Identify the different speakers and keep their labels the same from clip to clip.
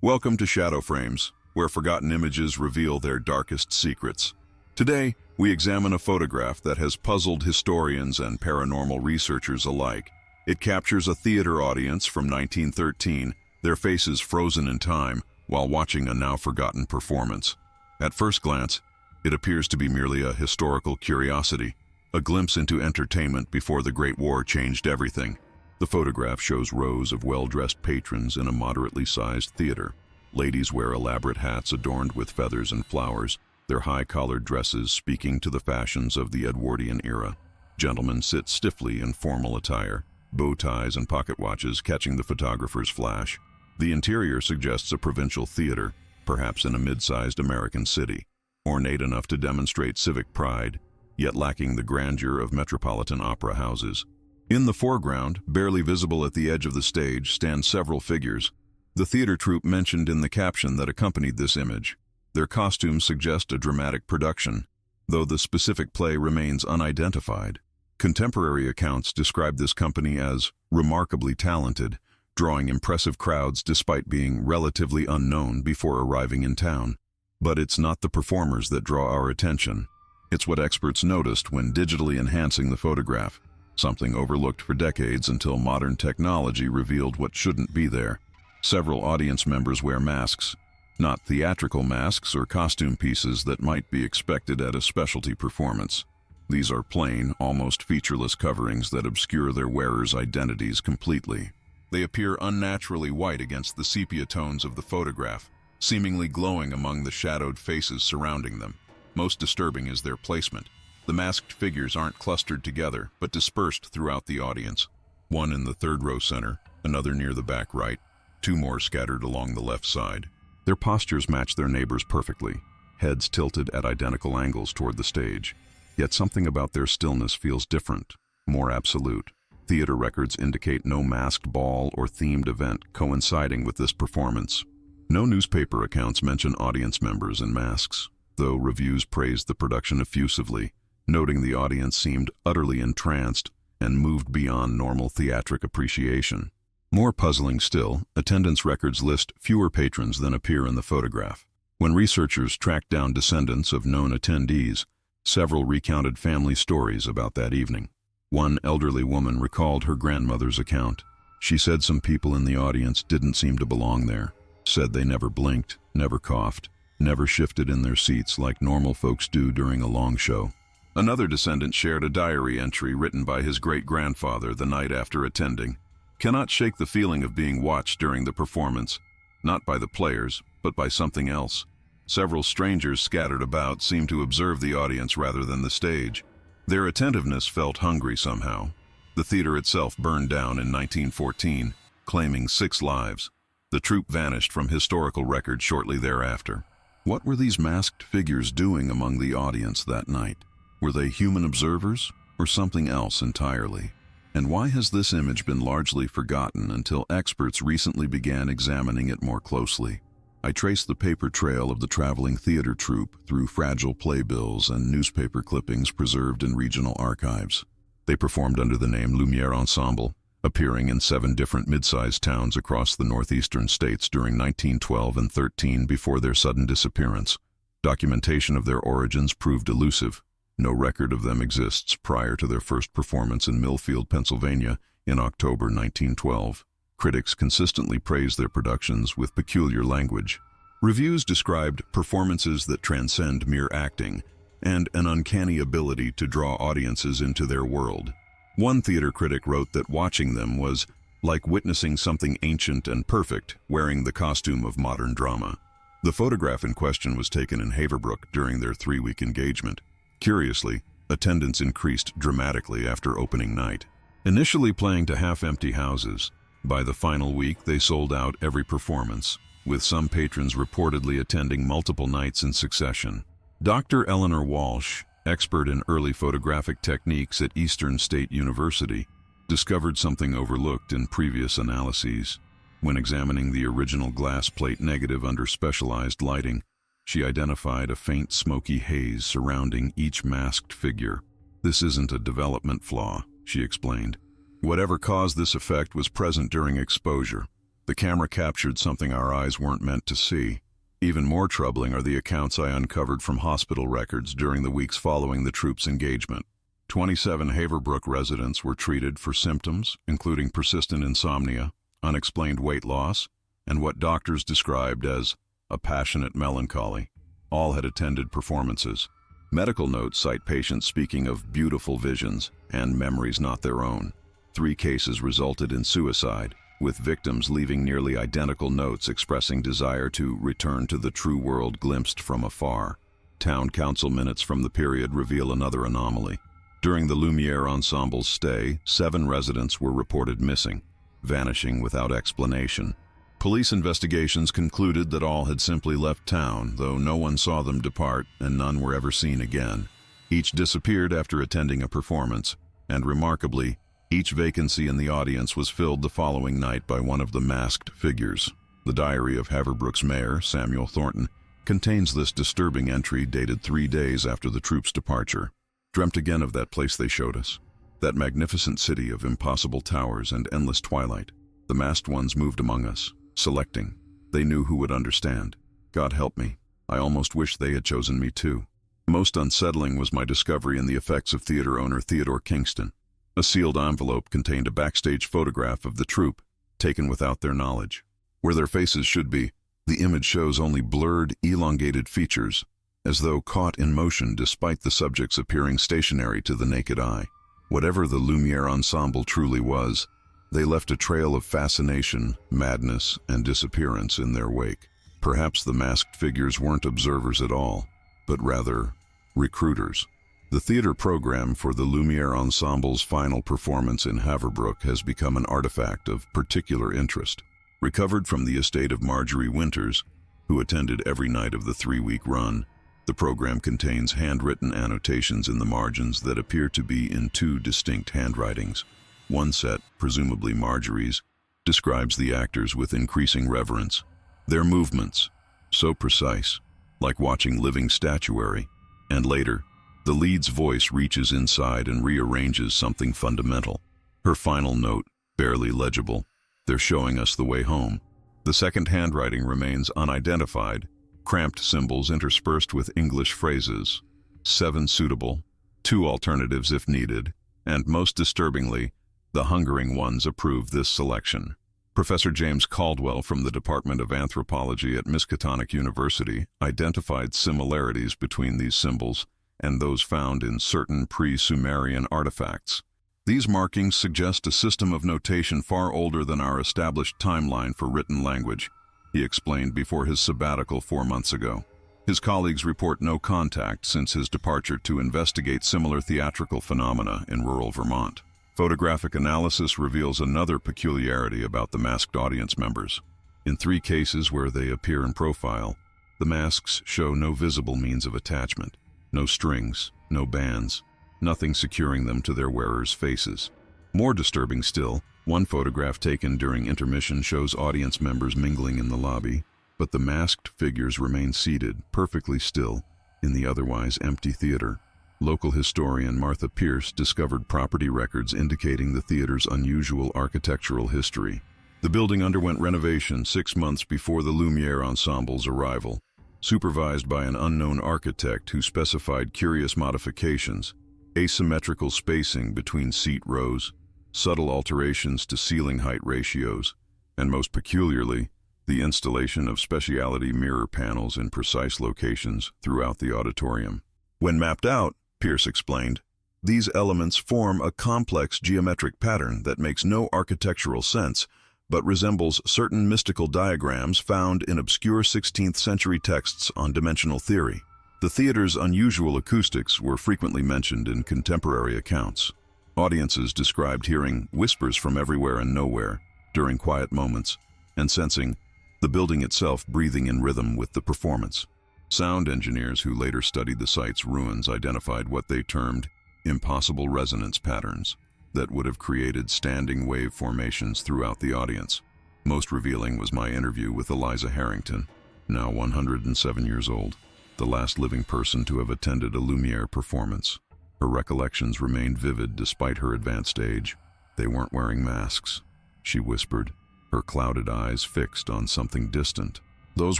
Speaker 1: Welcome to Shadow Frames, where forgotten images reveal their darkest secrets. Today, we examine a photograph that has puzzled historians and paranormal researchers alike. It captures a theater audience from 1913, their faces frozen in time, while watching a now-forgotten performance. At first glance, it appears to be merely a historical curiosity, a glimpse into entertainment before the Great War changed everything. The photograph shows rows of well-dressed patrons in a moderately sized theater. Ladies wear elaborate hats adorned with feathers and flowers, their high-collared dresses speaking to the fashions of the Edwardian era. Gentlemen sit stiffly in formal attire, bow ties and pocket watches catching the photographer's flash. The interior suggests a provincial theater, perhaps in a mid-sized American city, ornate enough to demonstrate civic pride, yet lacking the grandeur of metropolitan opera houses. In the foreground, barely visible at the edge of the stage, stand several figures, the theater troupe mentioned in the caption that accompanied this image. Their costumes suggest a dramatic production, though the specific play remains unidentified. Contemporary accounts describe this company as remarkably talented, drawing impressive crowds despite being relatively unknown before arriving in town. But it's not the performers that draw our attention. It's what experts noticed when digitally enhancing the photograph, something overlooked for decades until modern technology revealed what shouldn't be there. Several audience members wear masks, not theatrical masks or costume pieces that might be expected at a specialty performance. These are plain, almost featureless coverings that obscure their wearers' identities completely. They appear unnaturally white against the sepia tones of the photograph, seemingly glowing among the shadowed faces surrounding them. Most disturbing is their placement. The masked figures aren't clustered together, but dispersed throughout the audience. One in the third row center, another near the back right, two more scattered along the left side. Their postures match their neighbors perfectly, heads tilted at identical angles toward the stage. Yet something about their stillness feels different, more absolute. Theater records indicate no masked ball or themed event coinciding with this performance. No newspaper accounts mention audience members in masks, though reviews praised the production effusively, noting the audience seemed utterly entranced and moved beyond normal theatric appreciation. More puzzling still, attendance records list fewer patrons than appear in the photograph. When researchers tracked down descendants of known attendees, several recounted family stories about that evening. One elderly woman recalled her grandmother's account. She said some people in the audience didn't seem to belong there, said they never blinked, never coughed, never shifted in their seats like normal folks do during a long show. Another descendant shared a diary entry written by his great-grandfather the night after attending. Cannot shake the feeling of being watched during the performance, not by the players, but by something else. Several strangers scattered about seemed to observe the audience rather than the stage. Their attentiveness felt hungry somehow. The theater itself burned down in 1914, claiming 6 lives. The troupe vanished from historical record shortly thereafter. What were these masked figures doing among the audience that night? Were they human observers, or something else entirely? And why has this image been largely forgotten until experts recently began examining it more closely? I traced the paper trail of the traveling theater troupe through fragile playbills and newspaper clippings preserved in regional archives. They performed under the name Lumiere Ensemble, appearing in 7 different mid-sized towns across the northeastern states during 1912 and 13 before their sudden disappearance. Documentation of their origins proved elusive. No record of them exists prior to their first performance in Millfield, Pennsylvania in October 1912. Critics consistently praised their productions with peculiar language. Reviews described performances that transcend mere acting and an uncanny ability to draw audiences into their world. One theater critic wrote that watching them was like witnessing something ancient and perfect wearing the costume of modern drama. The photograph in question was taken in Haverbrook during their 3-week engagement. Curiously, attendance increased dramatically after opening night. Initially playing to half-empty houses, by the final week they sold out every performance, with some patrons reportedly attending multiple nights in succession. Dr. Eleanor Walsh, expert in early photographic techniques at Eastern State University, discovered something overlooked in previous analyses. When examining the original glass plate negative under specialized lighting, she identified a faint smoky haze surrounding each masked figure. "This isn't a development flaw," she explained. "Whatever caused this effect was present during exposure. The camera captured something our eyes weren't meant to see. Even more troubling are the accounts I uncovered from hospital records during the weeks following the troops' engagement. 27 Haverbrook residents were treated for symptoms, including persistent insomnia, unexplained weight loss, and what doctors described as a passionate melancholy. All had attended performances. Medical notes cite patients speaking of beautiful visions and memories not their own. 3 cases resulted in suicide, with victims leaving nearly identical notes expressing desire to return to the true world glimpsed from afar. Town council minutes from the period reveal another anomaly. During the Lumiere Ensemble's stay, 7 residents were reported missing, vanishing without explanation. Police investigations concluded that all had simply left town, though no one saw them depart and none were ever seen again. Each disappeared after attending a performance, and remarkably, each vacancy in the audience was filled the following night by one of the masked figures. The diary of Haverbrook's mayor, Samuel Thornton, contains this disturbing entry dated 3 days after the troops' departure. Dreamt again of that place they showed us, that magnificent city of impossible towers and endless twilight. The masked ones moved among us, selecting. They knew who would understand. God help me, I almost wish they had chosen me too. Most unsettling was my discovery in the effects of theater owner Theodore Kingston. A sealed envelope contained a backstage photograph of the troupe, taken without their knowledge. Where their faces should be, the image shows only blurred, elongated features, as though caught in motion despite the subjects appearing stationary to the naked eye. Whatever the Lumiere Ensemble truly was, they left a trail of fascination, madness, and disappearance in their wake. Perhaps the masked figures weren't observers at all, but rather recruiters. The theater program for the Lumiere Ensemble's final performance in Haverbrook has become an artifact of particular interest. Recovered from the estate of Marjorie Winters, who attended every night of the 3-week run, the program contains handwritten annotations in the margins that appear to be in 2 distinct handwritings. One set, presumably Marjorie's, describes the actors with increasing reverence. Their movements, so precise, like watching living statuary, and later, the lead's voice reaches inside and rearranges something fundamental. Her final note, barely legible. They're showing us the way home. The second handwriting remains unidentified, cramped symbols interspersed with English phrases. 7 suitable, 2 alternatives if needed, and most disturbingly, the hungering ones approve this selection. Professor James Caldwell from the Department of Anthropology at Miskatonic University identified similarities between these symbols and those found in certain pre-Sumerian artifacts. These markings suggest a system of notation far older than our established timeline for written language, he explained before his sabbatical 4 months ago. His colleagues report no contact since his departure to investigate similar theatrical phenomena in rural Vermont. Photographic analysis reveals another peculiarity about the masked audience members. In 3 cases where they appear in profile, the masks show no visible means of attachment. No strings, no bands, nothing securing them to their wearers' faces. More disturbing still, one photograph taken during intermission shows audience members mingling in the lobby, but the masked figures remain seated, perfectly still, in the otherwise empty theater. Local historian Martha Pierce discovered property records indicating the theater's unusual architectural history. The building underwent renovation 6 months before the Lumiere Ensemble's arrival, supervised by an unknown architect who specified curious modifications, asymmetrical spacing between seat rows, subtle alterations to ceiling height ratios, and most peculiarly, the installation of specialty mirror panels in precise locations throughout the auditorium. When mapped out, Pierce explained, these elements form a complex geometric pattern that makes no architectural sense, but resembles certain mystical diagrams found in obscure 16th century texts on dimensional theory. The theater's unusual acoustics were frequently mentioned in contemporary accounts. Audiences described hearing whispers from everywhere and nowhere during quiet moments, and sensing the building itself breathing in rhythm with the performance. Sound engineers who later studied the site's ruins identified what they termed impossible resonance patterns that would have created standing wave formations throughout the audience. Most revealing was my interview with Eliza Harrington, now 107 years old, the last living person to have attended a Lumiere performance. Her recollections remained vivid despite her advanced age. They weren't wearing masks, she whispered. her clouded eyes fixed on something distant. Those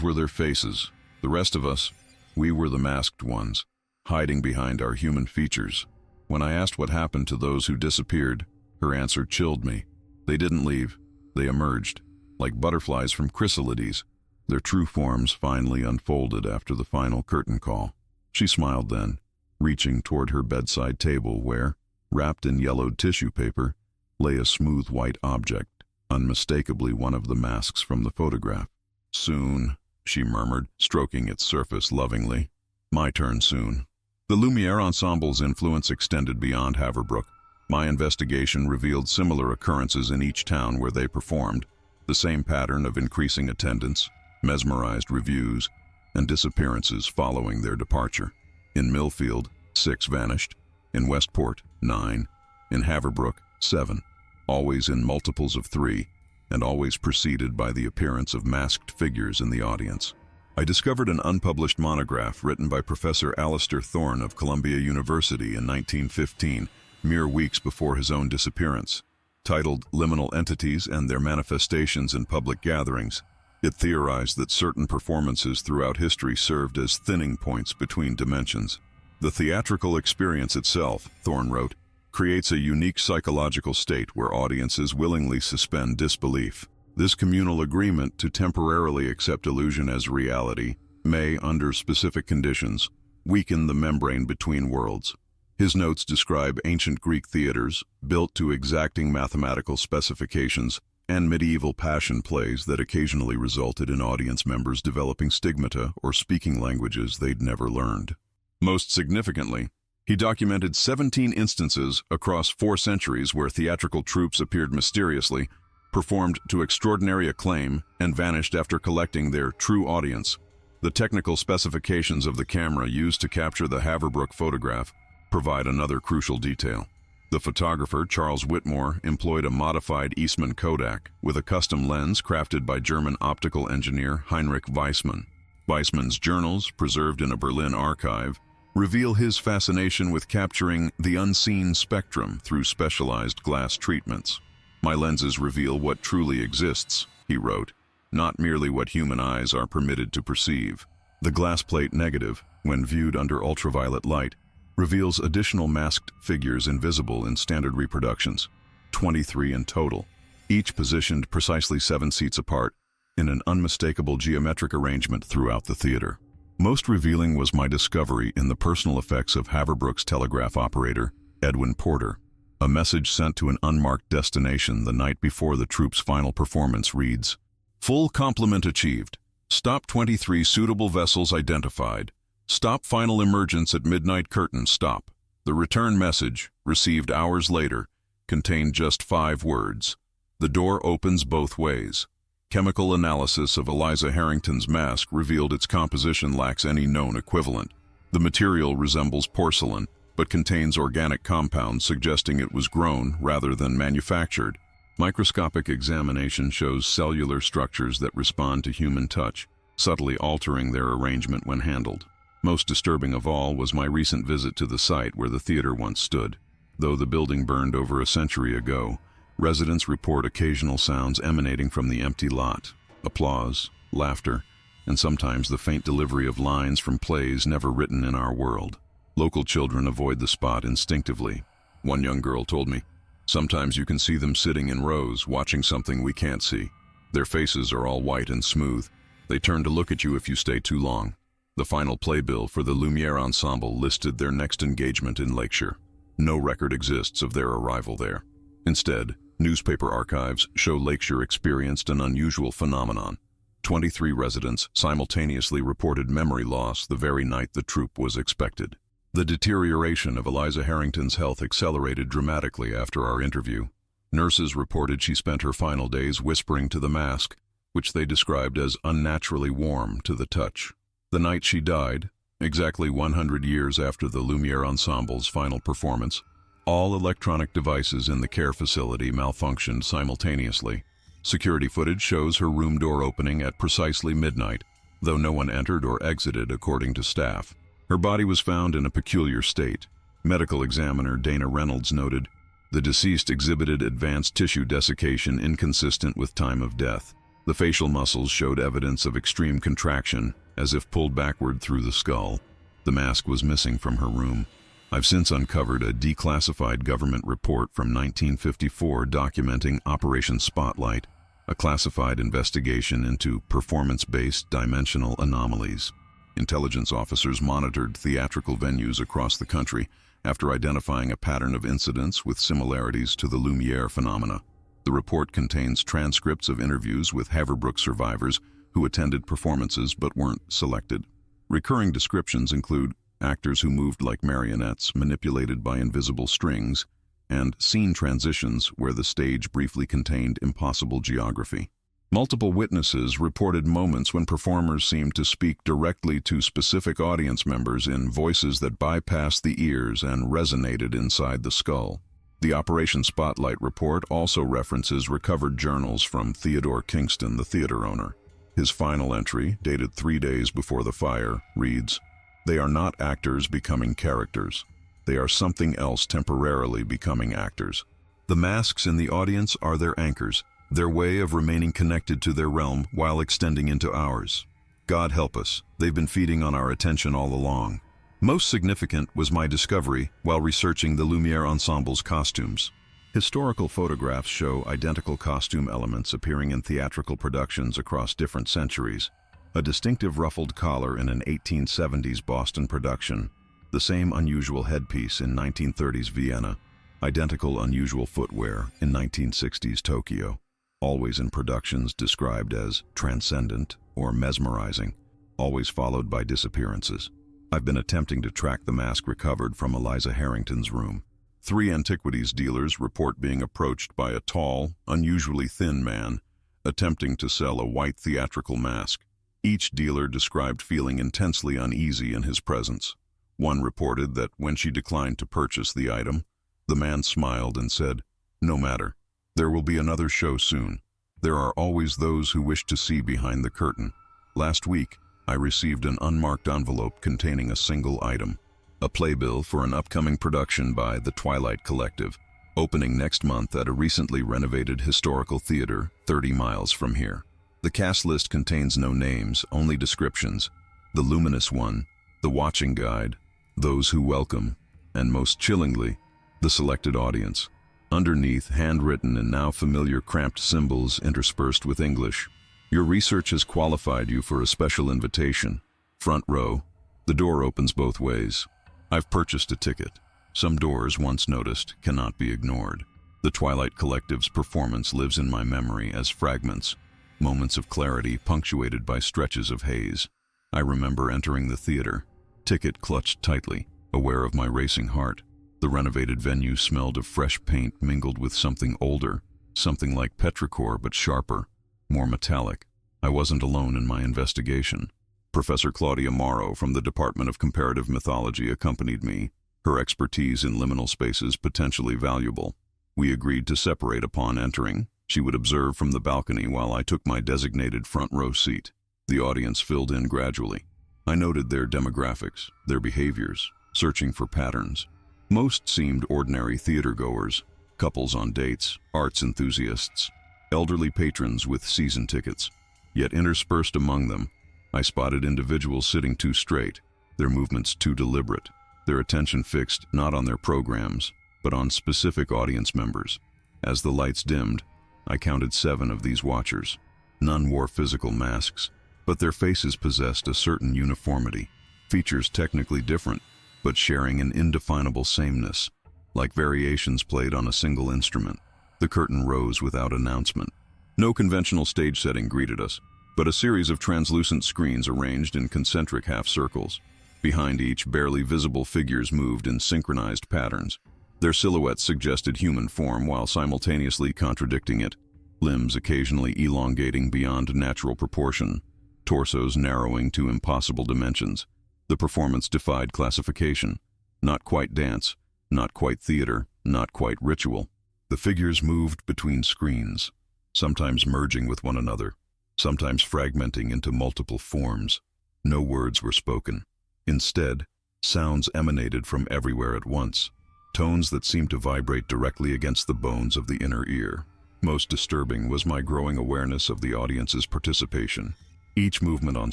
Speaker 1: were their faces. The rest of us, we were the masked ones, hiding behind our human features. When I asked what happened to those who disappeared, her answer chilled me. They didn't leave. They emerged, like butterflies from chrysalides. Their true forms finally unfolded after the final curtain call. She smiled then, reaching toward her bedside table where, wrapped in yellowed tissue paper, lay a smooth white object, unmistakably one of the masks from the photograph. "Soon," she murmured, stroking its surface lovingly. "My turn soon." The Lumiere Ensemble's influence extended beyond Haverbrook. My investigation revealed similar occurrences in each town where they performed, the same pattern of increasing attendance, mesmerized reviews, and disappearances following their departure. In Millfield, 6 vanished. In Westport, 9. In Haverbrook, 7. Always in multiples of 3, and always preceded by the appearance of masked figures in the audience. I discovered an unpublished monograph written by Professor Alistair Thorne of Columbia University in 1915, mere weeks before his own disappearance, titled "Liminal Entities and Their Manifestations in Public Gatherings." It theorized that certain performances throughout history served as thinning points between dimensions. The theatrical experience itself, Thorne wrote, creates a unique psychological state where audiences willingly suspend disbelief. This communal agreement to temporarily accept illusion as reality may, under specific conditions, weaken the membrane between worlds. His notes describe ancient Greek theaters, built to exacting mathematical specifications, and medieval passion plays that occasionally resulted in audience members developing stigmata or speaking languages they'd never learned. Most significantly, he documented 17 instances across 4 centuries where theatrical troupes appeared mysteriously, performed to extraordinary acclaim, and vanished after collecting their true audience. The technical specifications of the camera used to capture the Haverbrook photograph provide another crucial detail. The photographer, Charles Whitmore, employed a modified Eastman Kodak with a custom lens crafted by German optical engineer Heinrich Weissmann. Weissmann's journals, preserved in a Berlin archive, reveal his fascination with capturing the unseen spectrum through specialized glass treatments. "My lenses reveal what truly exists," he wrote, "not merely what human eyes are permitted to perceive." The glass plate negative, when viewed under ultraviolet light, reveals additional masked figures invisible in standard reproductions, 23 in total, each positioned precisely 7 seats apart in an unmistakable geometric arrangement throughout the theater. Most revealing was my discovery in the personal effects of Haverbrook's telegraph operator, Edwin Porter. A message sent to an unmarked destination the night before the troupe's final performance reads, "Full complement achieved. Stop 23 suitable vessels identified. Stop final emergence at midnight curtain stop." The return message, received hours later, contained just 5 words. "The door opens both ways." Chemical analysis of Eliza Harrington's mask revealed its composition lacks any known equivalent. The material resembles porcelain, but contains organic compounds suggesting it was grown rather than manufactured. Microscopic examination shows cellular structures that respond to human touch, subtly altering their arrangement when handled. Most disturbing of all was my recent visit to the site where the theater once stood. Though the building burned over a century ago, residents report occasional sounds emanating from the empty lot: applause, laughter, and sometimes the faint delivery of lines from plays never written in our world. Local children avoid the spot instinctively. One young girl told me, "Sometimes you can see them sitting in rows, watching something we can't see. Their faces are all white and smooth. They turn to look at you if you stay too long." The final playbill for the Lumiere Ensemble listed their next engagement in Lakeshire. No record exists of their arrival there. Instead, newspaper archives show Lakeshire experienced an unusual phenomenon. 23 residents simultaneously reported memory loss the very night the troupe was expected. The deterioration of Eliza Harrington's health accelerated dramatically after our interview. Nurses reported she spent her final days whispering to the mask, which they described as unnaturally warm to the touch. The night she died, exactly 100 years after the Lumiere Ensemble's final performance, all electronic devices in the care facility malfunctioned simultaneously. Security footage shows her room door opening at precisely midnight, though no one entered or exited according to staff. Her body was found in a peculiar state. Medical examiner Dana Reynolds noted, The deceased exhibited advanced tissue desiccation inconsistent with time of death. The facial muscles showed evidence of extreme contraction, as if pulled backward through the skull. The mask was missing from her room. I've since uncovered a declassified government report from 1954 documenting Operation Spotlight, a classified investigation into performance-based dimensional anomalies. Intelligence officers monitored theatrical venues across the country after identifying a pattern of incidents with similarities to the Lumiere phenomena. The report contains transcripts of interviews with Haverbrook survivors who attended performances but weren't selected. Recurring descriptions include actors who moved like marionettes manipulated by invisible strings, and scene transitions where the stage briefly contained impossible geography. Multiple witnesses reported moments when performers seemed to speak directly to specific audience members in voices that bypassed the ears and resonated inside the skull. The Operation Spotlight report also references recovered journals from Theodore Kingston, the theater owner. His final entry, dated 3 days before the fire, reads, "They are not actors becoming characters. They are something else temporarily becoming actors. The masks in the audience are their anchors, their way of remaining connected to their realm while extending into ours. God help us, they've been feeding on our attention all along." Most significant was my discovery while researching the Lumiere Ensemble's costumes. Historical photographs show identical costume elements appearing in theatrical productions across different centuries. A distinctive ruffled collar in an 1870s Boston production, the same unusual headpiece in 1930s Vienna, identical unusual footwear in 1960s Tokyo, always in productions described as transcendent or mesmerizing, always followed by disappearances. I've been attempting to track the mask recovered from Eliza Harrington's room. 3 antiquities dealers report being approached by a tall, unusually thin man, attempting to sell a white theatrical mask. Each dealer described feeling intensely uneasy in his presence. One reported that when she declined to purchase the item, the man smiled and said, "No matter. There will be another show soon. There are always those who wish to see behind the curtain." Last week, I received an unmarked envelope containing a single item, a playbill for an upcoming production by the Twilight Collective, opening next month at a recently renovated historical theater 30 miles from here. The cast list contains no names, only descriptions: the luminous one, the watching guide, those who welcome, and most chillingly, the selected audience. Underneath, handwritten and now familiar cramped symbols interspersed with English. "Your research has qualified you for a special invitation. Front row. The door opens both ways. I've purchased a ticket. Some doors, once noticed, cannot be ignored." The Twilight Collective's performance lives in my memory as fragments, moments of clarity punctuated by stretches of haze. I remember entering the theater, ticket clutched tightly, aware of my racing heart. The renovated venue smelled of fresh paint mingled with something older, something like petrichor but sharper, more metallic. I wasn't alone in my investigation. Professor Claudia Morrow from the Department of Comparative Mythology accompanied me, her expertise in liminal spaces potentially valuable. We agreed to separate upon entering. She would observe from the balcony while I took my designated front row seat. The audience filled in gradually. I noted their demographics, their behaviors, searching for patterns. Most seemed ordinary theatergoers, couples on dates, arts enthusiasts, elderly patrons with season tickets. Yet interspersed among them, I spotted individuals sitting too straight, their movements too deliberate, their attention fixed not on their programs, but on specific audience members. As the lights dimmed, I counted 7 of these watchers. None wore physical masks, but their faces possessed a certain uniformity, features technically different, but sharing an indefinable sameness, like variations played on a single instrument. The curtain rose without announcement. No conventional stage setting greeted us, but a series of translucent screens arranged in concentric half-circles. Behind each, barely visible figures moved in synchronized patterns. Their silhouettes suggested human form while simultaneously contradicting it, limbs occasionally elongating beyond natural proportion, torsos narrowing to impossible dimensions. The performance defied classification. Not quite dance, not quite theater, not quite ritual. The figures moved between screens, sometimes merging with one another, sometimes fragmenting into multiple forms. No words were spoken. Instead, sounds emanated from everywhere at once. tones that seemed to vibrate directly against the bones of the inner ear. Most disturbing was my growing awareness of the audience's participation. Each movement on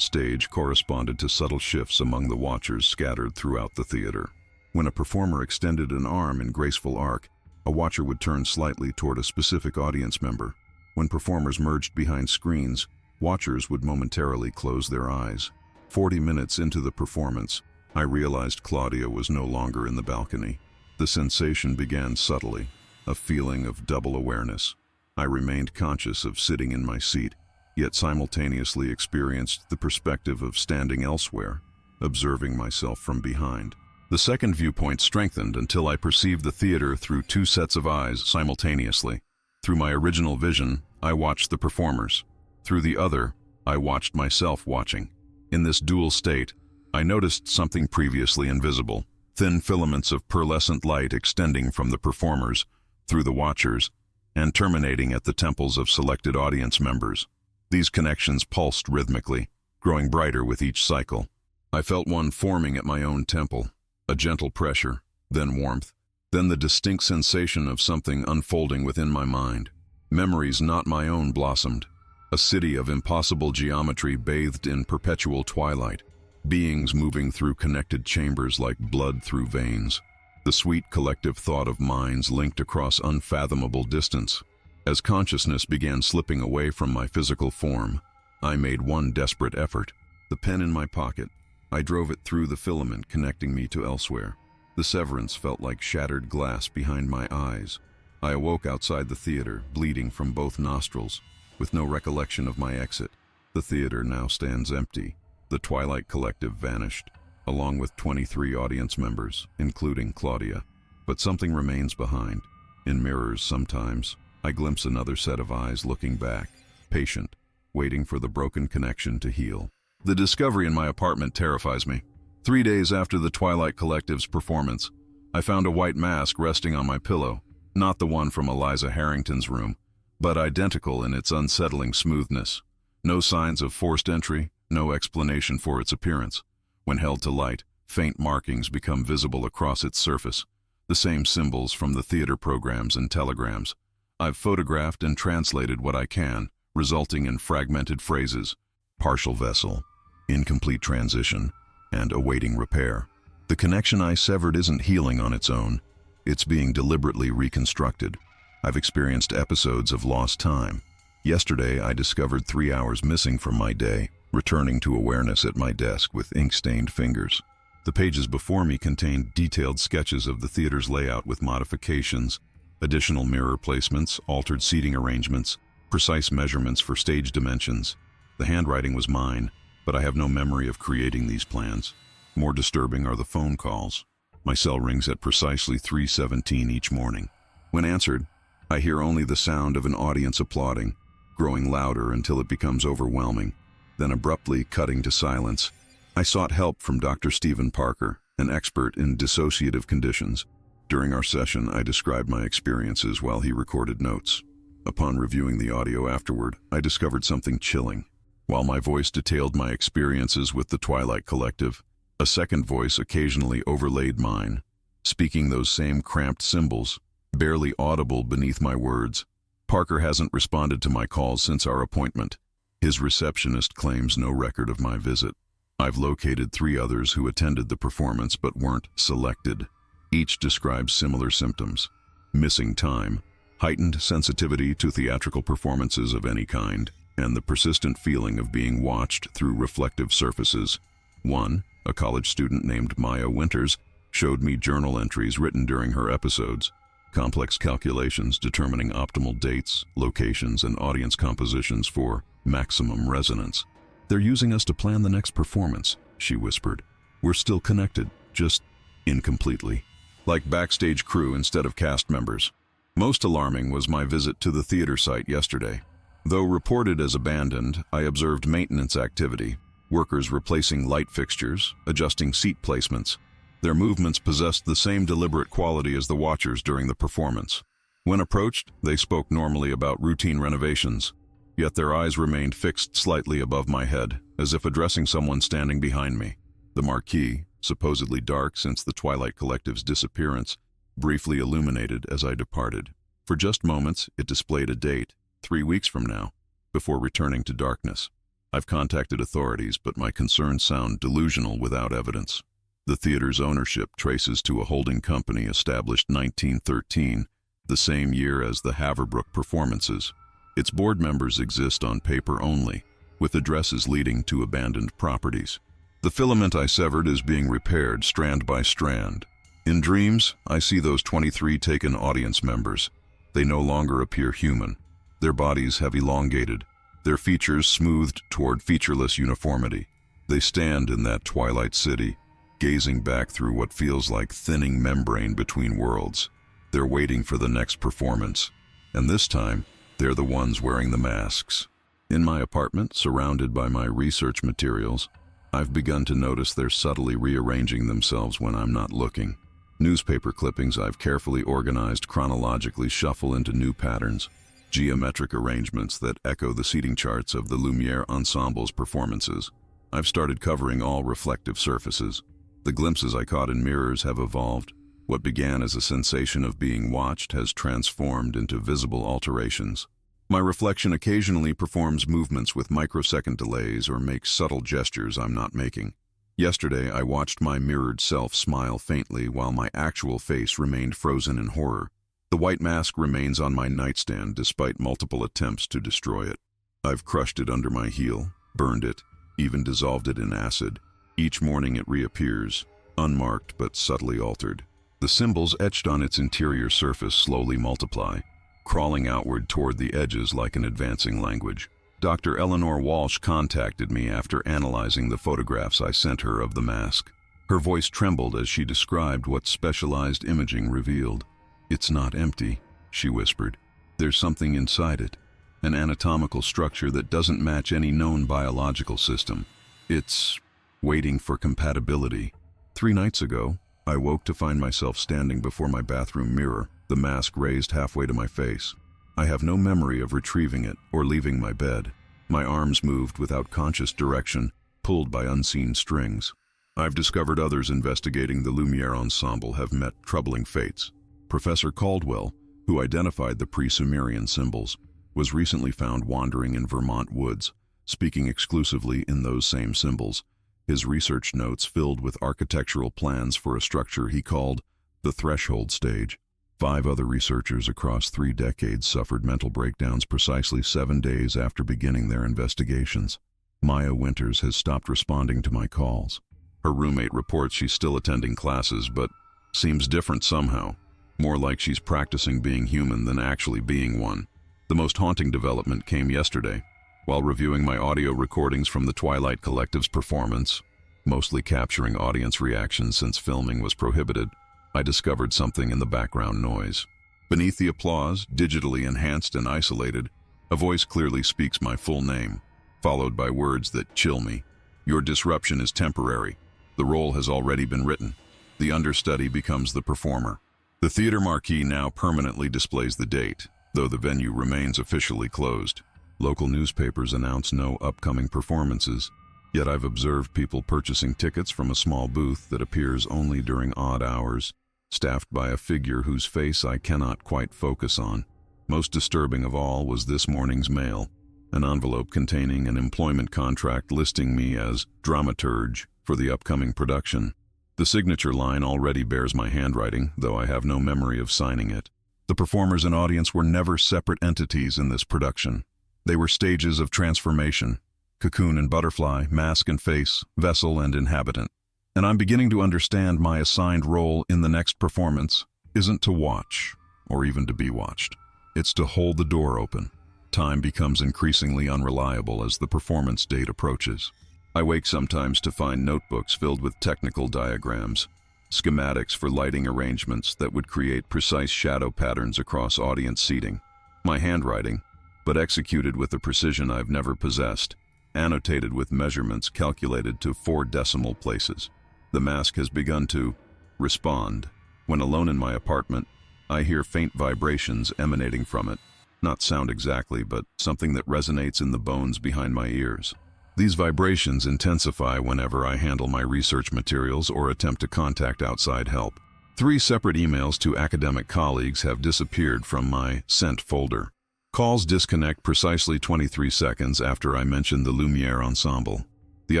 Speaker 1: stage corresponded to subtle shifts among the watchers scattered throughout the theater. When a performer extended an arm in graceful arc, a watcher would turn slightly toward a specific audience member. When performers merged behind screens, watchers would momentarily close their eyes. 40 minutes into the performance, I realized Claudia was no longer in the balcony. The sensation began subtly, a feeling of double awareness. I remained conscious of sitting in my seat, yet simultaneously experienced the perspective of standing elsewhere, observing myself from behind. The second viewpoint strengthened until I perceived the theater through two sets of eyes simultaneously. Through my original vision, I watched the performers. Through the other, I watched myself watching. In this dual state, I noticed something previously invisible: thin filaments of pearlescent light extending from the performers through the watchers and terminating at the temples of selected audience members. These connections pulsed rhythmically, growing brighter with each cycle. I felt one forming at my own temple, a gentle pressure, then warmth, then the distinct sensation of something unfolding within my mind. Memories not my own blossomed. A city of impossible geometry bathed in perpetual twilight, beings moving through connected chambers like blood through veins. The sweet collective thought of minds linked across unfathomable distance. As consciousness began slipping away from my physical form, I made one desperate effort. The pen in my pocket, I drove it through the filament connecting me to elsewhere. The severance felt like shattered glass behind my eyes. I awoke outside the theater, bleeding from both nostrils, with no recollection of my exit. The theater now stands empty. The Twilight Collective vanished, along with 23 audience members, including Claudia. But something remains behind. In mirrors sometimes, I glimpse another set of eyes looking back, patient, waiting for the broken connection to heal. The discovery in my apartment terrifies me. 3 days after the Twilight Collective's performance, I found a white mask resting on my pillow, not the one from Eliza Harrington's room, but identical in its unsettling smoothness. No signs of forced entry, no explanation for its appearance. When held to light, faint markings become visible across its surface, the same symbols from the theater programs and telegrams. I've photographed and translated what I can, resulting in fragmented phrases: partial vessel, incomplete transition, and awaiting repair. The connection I severed isn't healing on its own. It's being deliberately reconstructed. I've experienced episodes of lost time. Yesterday, I discovered 3 hours missing from my day, returning to awareness at my desk with ink-stained fingers. The pages before me contained detailed sketches of the theater's layout with modifications, additional mirror placements, altered seating arrangements, precise measurements for stage dimensions. The handwriting was mine, but I have no memory of creating these plans. More disturbing are the phone calls. My cell rings at precisely 3:17 each morning. When answered, I hear only the sound of an audience applauding, growing louder until it becomes overwhelming, then abruptly cutting to silence. I sought help from Dr. Stephen Parker, an expert in dissociative conditions. During our session, I described my experiences while he recorded notes. Upon reviewing the audio afterward, I discovered something chilling. While my voice detailed my experiences with the Twilight Collective, a second voice occasionally overlaid mine, speaking those same cramped symbols, barely audible beneath my words. Parker hasn't responded to my calls since our appointment. His receptionist claims no record of my visit. I've located 3 others who attended the performance but weren't selected. Each describes similar symptoms: missing time, heightened sensitivity to theatrical performances of any kind, and the persistent feeling of being watched through reflective surfaces. One, a college student named Maya Winters, showed me journal entries written during her episodes, complex calculations determining optimal dates, locations, and audience compositions for maximum resonance. "They're using us to plan the next performance," she whispered. "We're still connected, just incompletely. Like backstage crew instead of cast members." Most alarming was my visit to the theater site yesterday. Though reported as abandoned, I observed maintenance activity, workers replacing light fixtures, adjusting seat placements. Their movements possessed the same deliberate quality as the watchers during the performance. When approached, they spoke normally about routine renovations, yet their eyes remained fixed slightly above my head, as if addressing someone standing behind me. The marquee, supposedly dark since the Twilight Collective's disappearance, briefly illuminated as I departed. For just moments, it displayed a date, 3 weeks from now, before returning to darkness. I've contacted authorities, but my concerns sound delusional without evidence. The theater's ownership traces to a holding company established 1913, the same year as the Haverbrook performances. Its board members exist on paper only, with addresses leading to abandoned properties. The filament I severed is being repaired strand by strand. In dreams, I see those 23 taken audience members. They no longer appear human. Their bodies have elongated, their features smoothed toward featureless uniformity. They stand in that twilight city, gazing back through what feels like thinning membrane between worlds. They're waiting for the next performance, and this time, they're the ones wearing the masks. In my apartment, surrounded by my research materials, I've begun to notice they're subtly rearranging themselves when I'm not looking. Newspaper clippings I've carefully organized chronologically shuffle into new patterns, geometric arrangements that echo the seating charts of the Lumiere Ensemble's performances. I've started covering all reflective surfaces. The glimpses I caught in mirrors have evolved. What began as a sensation of being watched has transformed into visible alterations. My reflection occasionally performs movements with microsecond delays or makes subtle gestures I'm not making. Yesterday, I watched my mirrored self smile faintly while my actual face remained frozen in horror. The white mask remains on my nightstand despite multiple attempts to destroy it. I've crushed it under my heel, burned it, even dissolved it in acid. Each morning it reappears, unmarked but subtly altered. The symbols etched on its interior surface slowly multiply, crawling outward toward the edges like an advancing language. Dr. Eleanor Walsh contacted me after analyzing the photographs I sent her of the mask. Her voice trembled as she described what specialized imaging revealed. "It's not empty," she whispered. "There's something inside it, an anatomical structure that doesn't match any known biological system. It's waiting for compatibility." 3 nights ago, I woke to find myself standing before my bathroom mirror, the mask raised halfway to my face. I have no memory of retrieving it or leaving my bed. My arms moved without conscious direction, pulled by unseen strings. I've discovered others investigating the Lumiere Ensemble have met troubling fates. Professor Caldwell, who identified the pre-Sumerian symbols, was recently found wandering in Vermont woods, speaking exclusively in those same symbols. His research notes filled with architectural plans for a structure he called the threshold stage. 5 other researchers across 3 decades suffered mental breakdowns precisely 7 days after beginning their investigations. Maya Winters has stopped responding to my calls. Her roommate reports she's still attending classes, but seems different somehow, more like she's practicing being human than actually being one. The most haunting development came yesterday. While reviewing my audio recordings from the Twilight Collective's performance, mostly capturing audience reactions since filming was prohibited, I discovered something in the background noise. Beneath the applause, digitally enhanced and isolated, a voice clearly speaks my full name, followed by words that chill me. "Your disruption is temporary. The role has already been written." The understudy becomes the performer. The theater marquee now permanently displays the date, though the venue remains officially closed. Local newspapers announce no upcoming performances, yet I've observed people purchasing tickets from a small booth that appears only during odd hours, staffed by a figure whose face I cannot quite focus on. Most disturbing of all was this morning's mail, an envelope containing an employment contract listing me as dramaturge for the upcoming production. The signature line already bears my handwriting, though I have no memory of signing it. The performers and audience were never separate entities in this production. They were stages of transformation, cocoon and butterfly, mask and face, vessel and inhabitant. And I'm beginning to understand my assigned role in the next performance isn't to watch, or even to be watched. It's to hold the door open. Time becomes increasingly unreliable as the performance date approaches. I wake sometimes to find notebooks filled with technical diagrams, schematics for lighting arrangements that would create precise shadow patterns across audience seating. My handwriting, but executed with a precision I've never possessed, annotated with measurements calculated to 4 decimal places. The mask has begun to respond. When alone in my apartment, I hear faint vibrations emanating from it. Not sound exactly, but something that resonates in the bones behind my ears. These vibrations intensify whenever I handle my research materials or attempt to contact outside help. 3 separate emails to academic colleagues have disappeared from my sent folder. Calls disconnect precisely 23 seconds after I mention the Lumiere Ensemble. The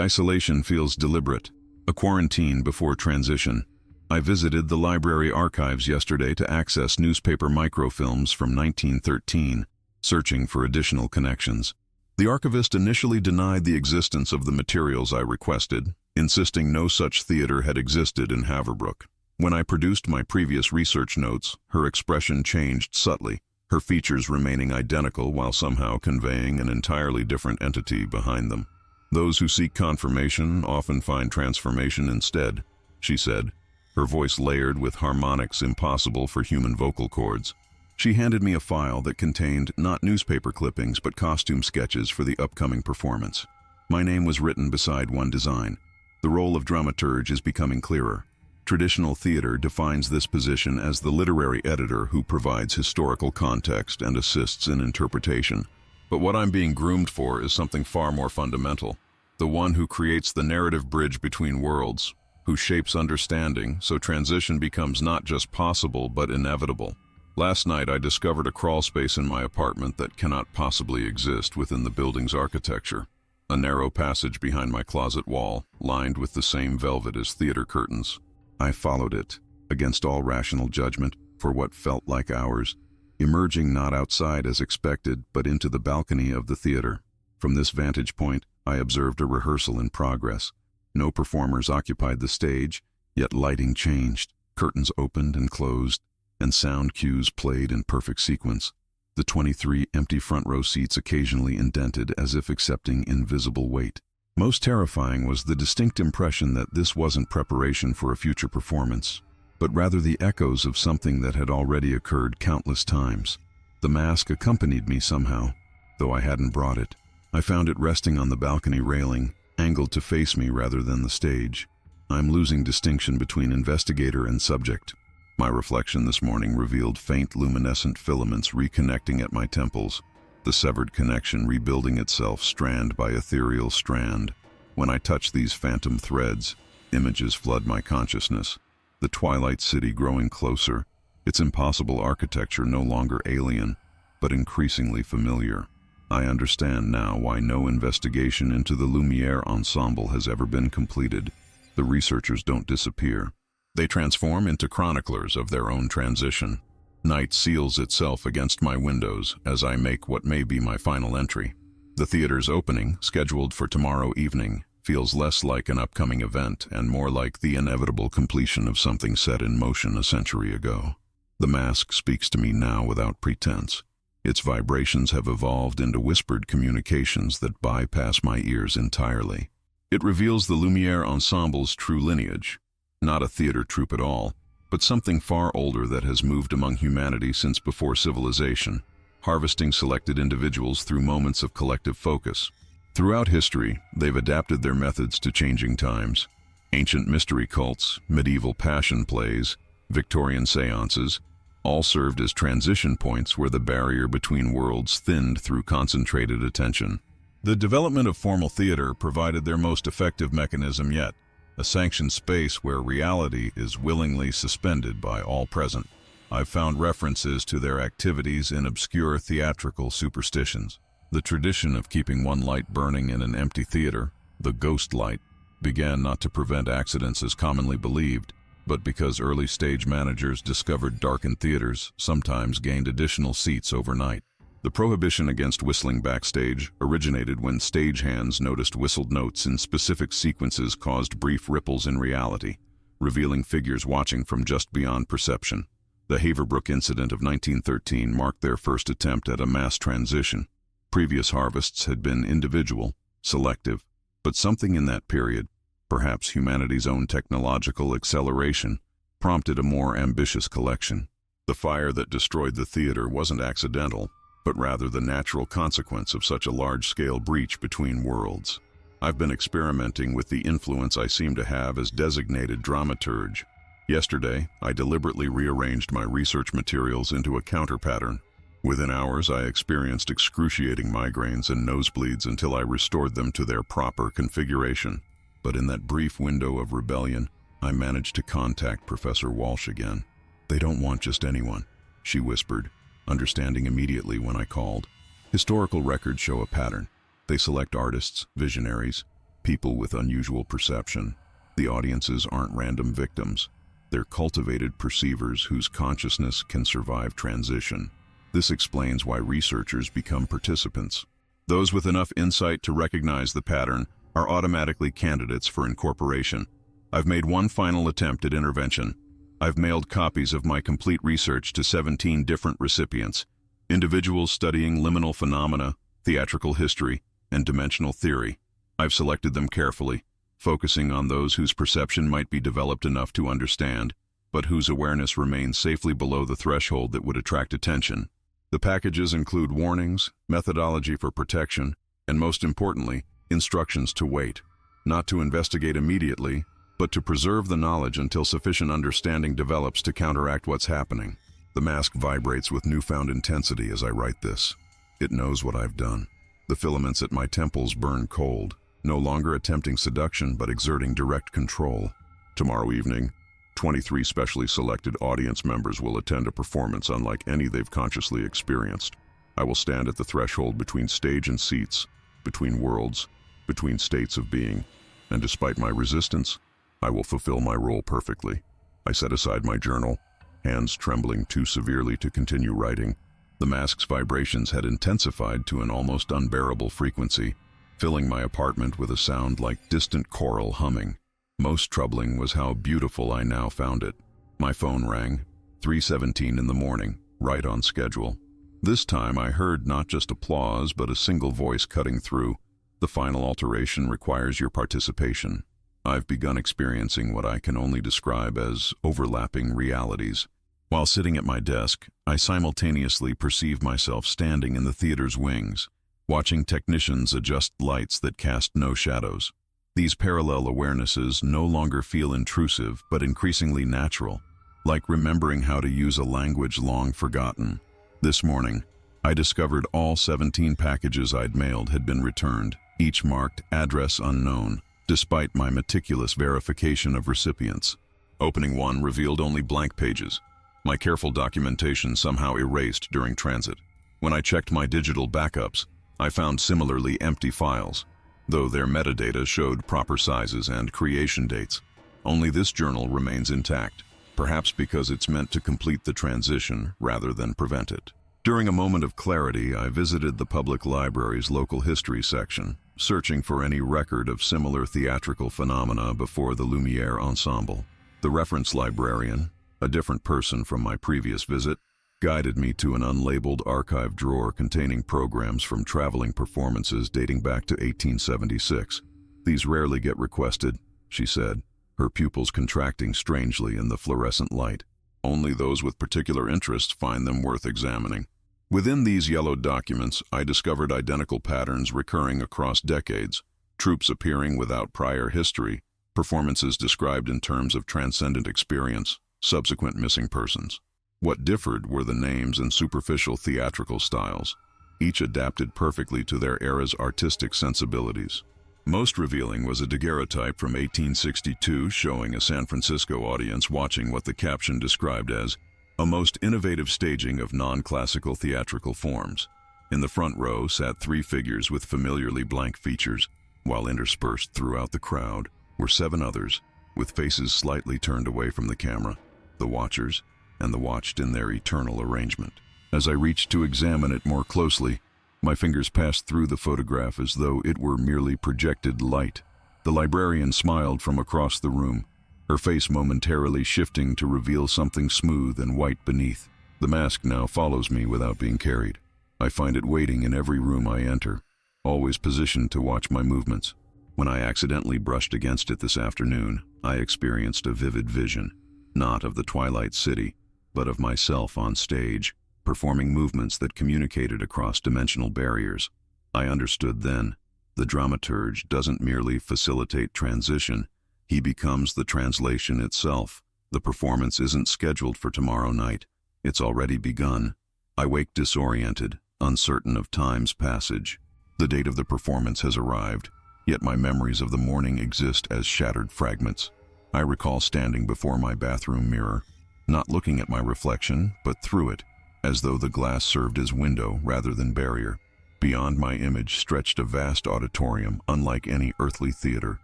Speaker 1: isolation feels deliberate, a quarantine before transition. I visited the library archives yesterday to access newspaper microfilms from 1913, searching for additional connections. The archivist initially denied the existence of the materials I requested, insisting no such theater had existed in Haverbrook. When I produced my previous research notes, her expression changed subtly, her features remaining identical while somehow conveying an entirely different entity behind them. "Those who seek confirmation often find transformation instead," she said, her voice layered with harmonics impossible for human vocal cords. She handed me a file that contained not newspaper clippings but costume sketches for the upcoming performance. My name was written beside one design. The role of dramaturge is becoming clearer. Traditional theater defines this position as the literary editor who provides historical context and assists in interpretation. But what I'm being groomed for is something far more fundamental. The one who creates the narrative bridge between worlds, who shapes understanding so transition becomes not just possible but inevitable. Last night I discovered a crawl space in my apartment that cannot possibly exist within the building's architecture. A narrow passage behind my closet wall, lined with the same velvet as theater curtains. I followed it, against all rational judgment, for what felt like hours, emerging not outside as expected, but into the balcony of the theater. From this vantage point, I observed a rehearsal in progress. No performers occupied the stage, yet lighting changed, curtains opened and closed, and sound cues played in perfect sequence. The 23 empty front row seats occasionally indented as if accepting invisible weight. Most terrifying was the distinct impression that this wasn't preparation for a future performance, but rather the echoes of something that had already occurred countless times. The mask accompanied me somehow, though I hadn't brought it. I found it resting on the balcony railing, angled to face me rather than the stage. I'm losing distinction between investigator and subject. My reflection this morning revealed faint luminescent filaments reconnecting at my temples, the severed connection rebuilding itself strand by ethereal strand. When I touch these phantom threads, images flood my consciousness. The twilight city growing closer, its impossible architecture no longer alien, but increasingly familiar. I understand now why no investigation into the Lumiere Ensemble has ever been completed. The researchers don't disappear. They transform into chroniclers of their own transition. Night seals itself against my windows as I make what may be my final entry. The theater's opening, scheduled for tomorrow evening, feels less like an upcoming event and more like the inevitable completion of something set in motion a century ago. The mask speaks to me now without pretense. Its vibrations have evolved into whispered communications that bypass my ears entirely. It reveals the Lumiere Ensemble's true lineage. Not a theater troupe at all, but something far older that has moved among humanity since before civilization, harvesting selected individuals through moments of collective focus. Throughout history, they've adapted their methods to changing times. Ancient mystery cults, medieval passion plays, Victorian seances, all served as transition points where the barrier between worlds thinned through concentrated attention. The development of formal theater provided their most effective mechanism yet, a sanctioned space where reality is willingly suspended by all present. I've found references to their activities in obscure theatrical superstitions. The tradition of keeping one light burning in an empty theater, the ghost light, began not to prevent accidents as commonly believed, but because early stage managers discovered darkened theaters sometimes gained additional seats overnight. The prohibition against whistling backstage originated when stagehands noticed whistled notes in specific sequences caused brief ripples in reality, revealing figures watching from just beyond perception. The Haverbrook incident of 1913 marked their first attempt at a mass transition. Previous harvests had been individual, selective, but something in that period, perhaps humanity's own technological acceleration, prompted a more ambitious collection. The fire that destroyed the theater wasn't accidental, but rather the natural consequence of such a large-scale breach between worlds. I've been experimenting with the influence I seem to have as designated dramaturge. Yesterday, I deliberately rearranged my research materials into a counter-pattern. Within hours, I experienced excruciating migraines and nosebleeds until I restored them to their proper configuration. But in that brief window of rebellion, I managed to contact Professor Walsh again. "They don't want just anyone," she whispered, understanding immediately when I called. "Historical records show a pattern. They select artists, visionaries, people with unusual perception. The audiences aren't random victims. They're cultivated perceivers whose consciousness can survive transition. This explains why researchers become participants. Those with enough insight to recognize the pattern are automatically candidates for incorporation. I've made one final attempt at intervention. I've mailed copies of my complete research to 17 different recipients, individuals studying liminal phenomena, theatrical history, and dimensional theory. I've selected them carefully, focusing on those whose perception might be developed enough to understand, but whose awareness remains safely below the threshold that would attract attention. The packages include warnings, methodology for protection, and most importantly, instructions to wait. Not to investigate immediately, but to preserve the knowledge until sufficient understanding develops to counteract what's happening. The mask vibrates with newfound intensity as I write this. It knows what I've done. The filaments at my temples burn cold, no longer attempting seduction but exerting direct control. Tomorrow evening, 23 specially selected audience members will attend a performance unlike any they've consciously experienced. I will stand at the threshold between stage and seats, between worlds, between states of being, and despite my resistance, I will fulfill my role perfectly. I set aside my journal, hands trembling too severely to continue writing. The mask's vibrations had intensified to an almost unbearable frequency, filling my apartment with a sound like distant choral humming. Most troubling was how beautiful I now found it. My phone rang, 3:17 in the morning, right on schedule. This time I heard not just applause, but a single voice cutting through. "The final alteration requires your participation." I've begun experiencing what I can only describe as overlapping realities. While sitting at my desk, I simultaneously perceive myself standing in the theater's wings, watching technicians adjust lights that cast no shadows. These parallel awarenesses no longer feel intrusive, but increasingly natural, like remembering how to use a language long forgotten. This morning, I discovered all 17 packages I'd mailed had been returned, each marked address unknown, despite my meticulous verification of recipients. Opening one revealed only blank pages, my careful documentation somehow erased during transit. When I checked my digital backups, I found similarly empty files, though their metadata showed proper sizes and creation dates. Only this journal remains intact, perhaps because it's meant to complete the transition rather than prevent it. During a moment of clarity, I visited the public library's local history section, searching for any record of similar theatrical phenomena before the Lumiere ensemble. The reference librarian, a different person from my previous visit, guided me to an unlabeled archive drawer containing programs from traveling performances dating back to 1876. "These rarely get requested," she said, her pupils contracting strangely in the fluorescent light. "Only those with particular interest find them worth examining." Within these yellowed documents, I discovered identical patterns recurring across decades, troupes appearing without prior history, performances described in terms of transcendent experience, subsequent missing persons. What differed were the names and superficial theatrical styles, each adapted perfectly to their era's artistic sensibilities. Most revealing was a daguerreotype from 1862 showing a San Francisco audience watching what the caption described as a most innovative staging of non-classical theatrical forms. In the front row sat 3 figures with familiarly blank features, while interspersed throughout the crowd were 7 others, with faces slightly turned away from the camera, the watchers, and the watched in their eternal arrangement. As I reached to examine it more closely, my fingers passed through the photograph as though it were merely projected light. The librarian smiled from across the room, her face momentarily shifting to reveal something smooth and white beneath. The mask now follows me without being carried. I find it waiting in every room I enter, always positioned to watch my movements. When I accidentally brushed against it this afternoon, I experienced a vivid vision, not of the Twilight City, but of myself on stage, performing movements that communicated across dimensional barriers. I understood then, the dramaturge doesn't merely facilitate transition, he becomes the translation itself. The performance isn't scheduled for tomorrow night, it's already begun. I wake disoriented, uncertain of time's passage. The date of the performance has arrived, yet my memories of the morning exist as shattered fragments. I recall standing before my bathroom mirror, not looking at my reflection, but through it, as though the glass served as window rather than barrier. Beyond my image stretched a vast auditorium unlike any earthly theater,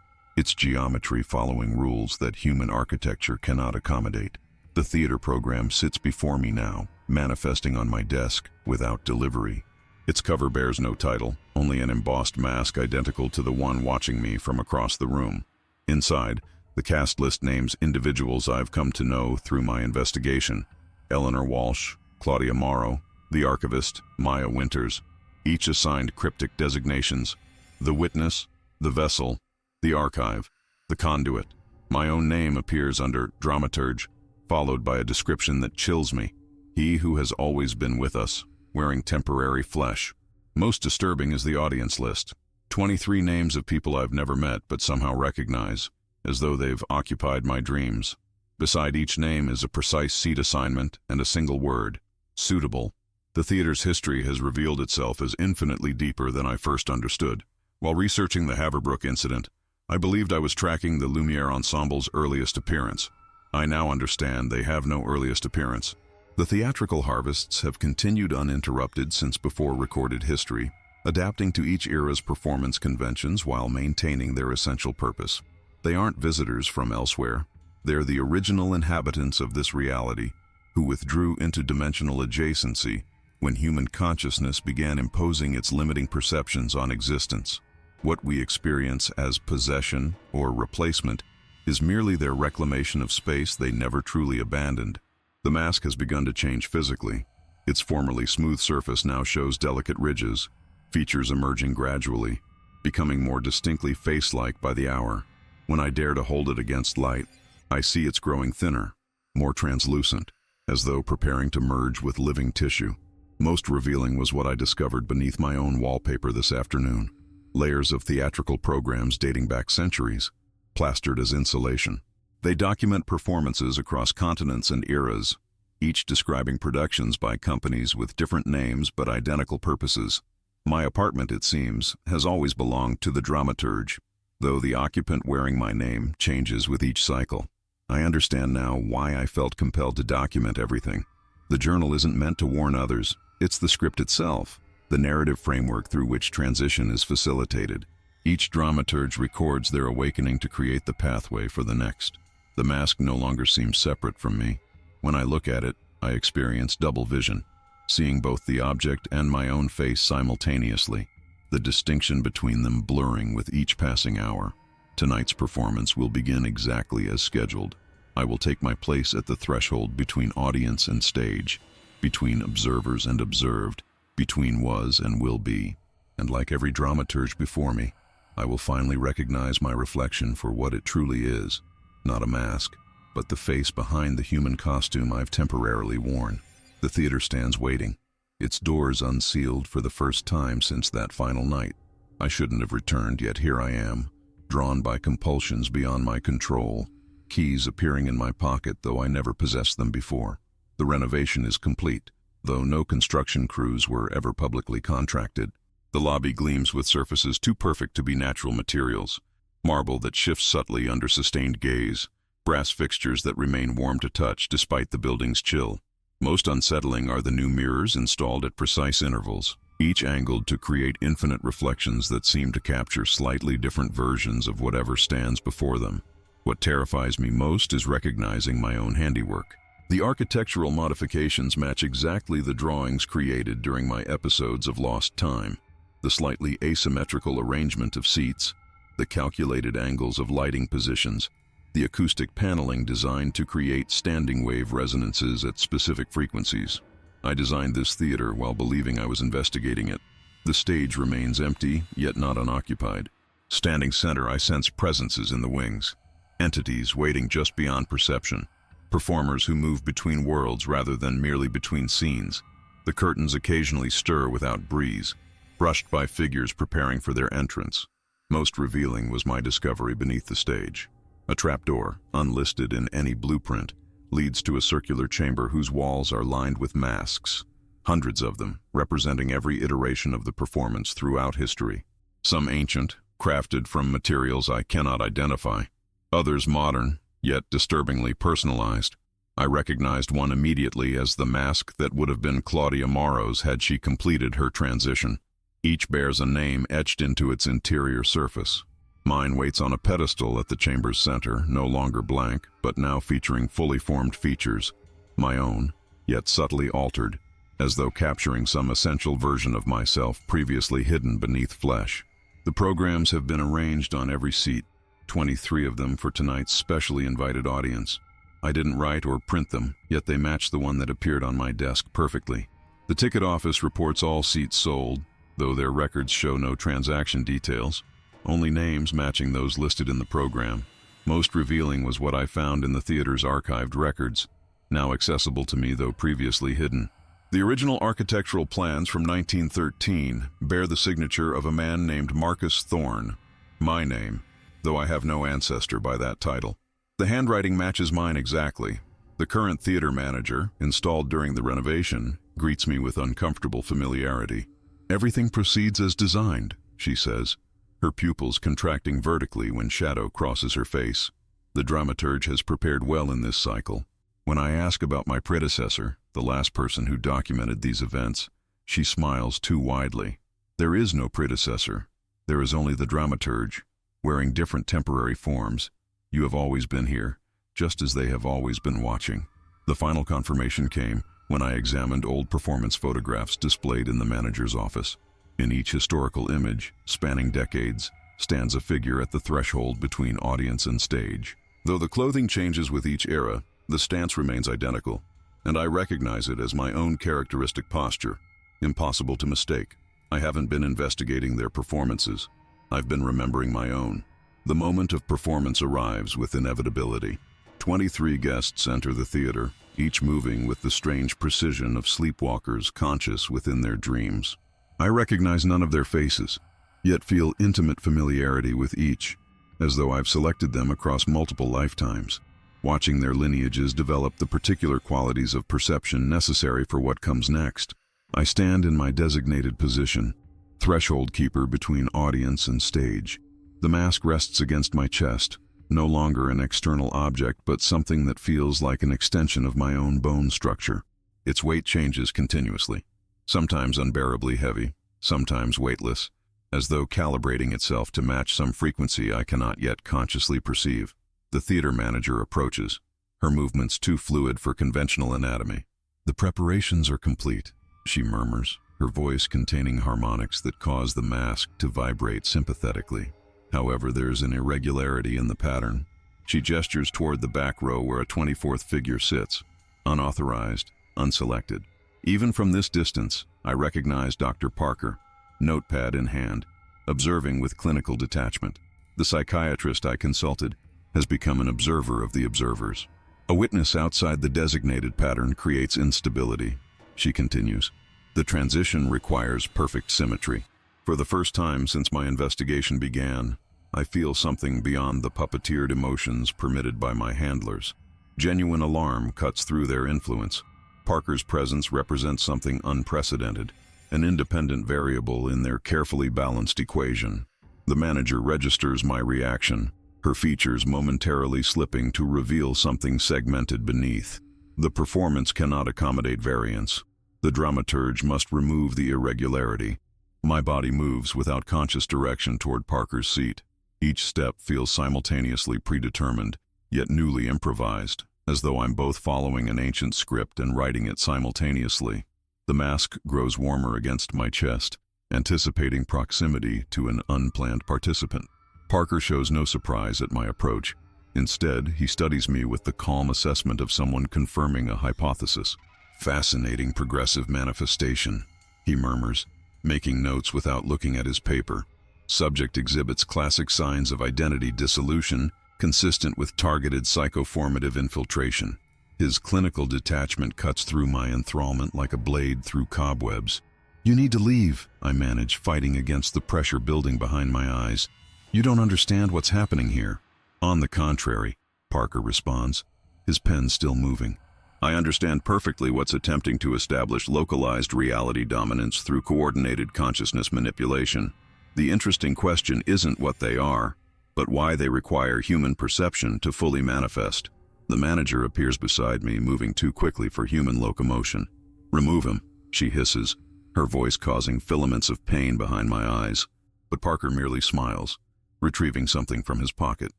Speaker 1: its geometry following rules that human architecture cannot accommodate. The theater program sits before me now, manifesting on my desk without delivery. Its cover bears no title, only an embossed mask identical to the one watching me from across the room. Inside, the cast list names individuals I've come to know through my investigation: Eleanor Walsh, Claudia Morrow, the archivist, Maya Winters, each assigned cryptic designations: the witness, the vessel, the archive, the conduit. My own name appears under dramaturge, followed by a description that chills me: he who has always been with us, wearing temporary flesh. Most disturbing is the audience list. 23 names of people I've never met but somehow recognize, as though they've occupied my dreams. Beside each name is a precise seat assignment and a single word: suitable. The theater's history has revealed itself as infinitely deeper than I first understood. While researching the Haverbrook incident, I believed I was tracking the Lumiere Ensemble's earliest appearance. I now understand they have no earliest appearance. The theatrical harvests have continued uninterrupted since before recorded history, adapting to each era's performance conventions while maintaining their essential purpose. They aren't visitors from elsewhere. They're the original inhabitants of this reality, who withdrew into dimensional adjacency when human consciousness began imposing its limiting perceptions on existence. What we experience as possession or replacement is merely their reclamation of space they never truly abandoned. The mask has begun to change physically. Its formerly smooth surface now shows delicate ridges, features emerging gradually, becoming more distinctly face-like by the hour. When I dare to hold it against light, I see it's growing thinner, more translucent, as though preparing to merge with living tissue. Most revealing was what I discovered beneath my own wallpaper this afternoon: layers of theatrical programs dating back centuries, plastered as insulation. They document performances across continents and eras, each describing productions by companies with different names but identical purposes. My apartment, it seems, has always belonged to the dramaturge, though the occupant wearing my name changes with each cycle. I understand now why I felt compelled to document everything. The journal isn't meant to warn others. It's the script itself, the narrative framework through which transition is facilitated. Each dramaturge records their awakening to create the pathway for the next. The mask no longer seems separate from me. When I look at it, I experience double vision, seeing both the object and my own face simultaneously, the distinction between them blurring with each passing hour. Tonight's performance will begin exactly as scheduled. I will take my place at the threshold between audience and stage, between observers and observed, between was and will be. And like every dramaturge before me, I will finally recognize my reflection for what it truly is: not a mask, but the face behind the human costume I've temporarily worn. The theater stands waiting, its doors unsealed for the first time since that final night. I shouldn't have returned, yet here I am, drawn by compulsions beyond my control, keys appearing in my pocket though I never possessed them before. The renovation is complete, though no construction crews were ever publicly contracted. The lobby gleams with surfaces too perfect to be natural materials: marble that shifts subtly under sustained gaze, brass fixtures that remain warm to touch despite the building's chill. Most unsettling are the new mirrors installed at precise intervals, each angled to create infinite reflections that seem to capture slightly different versions of whatever stands before them. What terrifies me most is recognizing my own handiwork. The architectural modifications match exactly the drawings created during my episodes of Lost Time. The slightly asymmetrical arrangement of seats, the calculated angles of lighting positions, the acoustic paneling designed to create standing wave resonances at specific frequencies. I designed this theater while believing I was investigating it. The stage remains empty, yet not unoccupied. Standing center, I sense presences in the wings, entities waiting just beyond perception, performers who move between worlds rather than merely between scenes. The curtains occasionally stir without breeze, brushed by figures preparing for their entrance. Most revealing was my discovery beneath the stage. A trapdoor, unlisted in any blueprint, leads to a circular chamber whose walls are lined with masks, hundreds of them, representing every iteration of the performance throughout history. Some ancient, crafted from materials I cannot identify. Others modern, yet disturbingly personalized. I recognized one immediately as the mask that would have been Claudia Morrow's had she completed her transition. Each bears a name etched into its interior surface. Mine waits on a pedestal at the chamber's center, no longer blank, but now featuring fully formed features, my own, yet subtly altered, as though capturing some essential version of myself previously hidden beneath flesh. The programs have been arranged on every seat, 23 of them for tonight's specially invited audience. I didn't write or print them, yet they match the one that appeared on my desk perfectly. The ticket office reports all seats sold, though their records show no transaction details, only names matching those listed in the program. Most revealing was what I found in the theater's archived records, now accessible to me though previously hidden. The original architectural plans from 1913 bear the signature of a man named Marcus Thorne, my name, though I have no ancestor by that title. The handwriting matches mine exactly. The current theater manager, installed during the renovation, greets me with uncomfortable familiarity. "Everything proceeds as designed," she says, her pupils contracting vertically when shadow crosses her face. The dramaturge has prepared well in this cycle. When I ask about my predecessor, the last person who documented these events, she smiles too widely. There is no predecessor. There is only the dramaturge, wearing different temporary forms. You have always been here, just as they have always been watching. The final confirmation came when I examined old performance photographs displayed in the manager's office. In each historical image, spanning decades, stands a figure at the threshold between audience and stage. Though the clothing changes with each era, the stance remains identical, and I recognize it as my own characteristic posture, impossible to mistake. I haven't been investigating their performances. I've been remembering my own. The moment of performance arrives with inevitability. 23 guests enter the theater, each moving with the strange precision of sleepwalkers conscious within their dreams. I recognize none of their faces, yet feel intimate familiarity with each, as though I've selected them across multiple lifetimes. Watching their lineages develop the particular qualities of perception necessary for what comes next. I stand in my designated position, threshold keeper between audience and stage. The mask rests against my chest, no longer an external object but something that feels like an extension of my own bone structure. Its weight changes continuously, sometimes unbearably heavy, sometimes weightless, as though calibrating itself to match some frequency I cannot yet consciously perceive. The theater manager approaches, her movements too fluid for conventional anatomy. "The preparations are complete," she murmurs, her voice containing harmonics that cause the mask to vibrate sympathetically. However, there's an irregularity in the pattern. She gestures toward the back row where a 24th figure sits, unauthorized, unselected. Even from this distance, I recognize Dr. Parker, notepad in hand, observing with clinical detachment. The psychiatrist I consulted has become an observer of the observers. "A witness outside the designated pattern creates instability," she continues. "The transition requires perfect symmetry. For the first time since my investigation began, I feel something beyond the puppeteered emotions permitted by my handlers. Genuine alarm cuts through their influence. Parker's presence represents something unprecedented, an independent variable in their carefully balanced equation. The manager registers my reaction, her features momentarily slipping to reveal something segmented beneath. The performance cannot accommodate variance. The dramaturge must remove the irregularity. My body moves without conscious direction toward Parker's seat. Each step feels simultaneously predetermined, yet newly improvised, as though I'm both following an ancient script and writing it simultaneously. The mask grows warmer against my chest, anticipating proximity to an unplanned participant. Parker shows no surprise at my approach. Instead, he studies me with the calm assessment of someone confirming a hypothesis. "Fascinating progressive manifestation," he murmurs, making notes without looking at his paper. "Subject exhibits classic signs of identity dissolution, consistent with targeted psychoformative infiltration." His clinical detachment cuts through my enthrallment like a blade through cobwebs. "You need to leave," I manage, fighting against the pressure building behind my eyes. "You don't understand what's happening here." "On the contrary," Parker responds, his pen still moving. "I understand perfectly what's attempting to establish localized reality dominance through coordinated consciousness manipulation. The interesting question isn't what they are, but why they require human perception to fully manifest. The manager appears beside me, moving too quickly for human locomotion. "Remove him," she hisses, her voice causing filaments of pain behind my eyes. But Parker merely smiles, retrieving something from his pocket.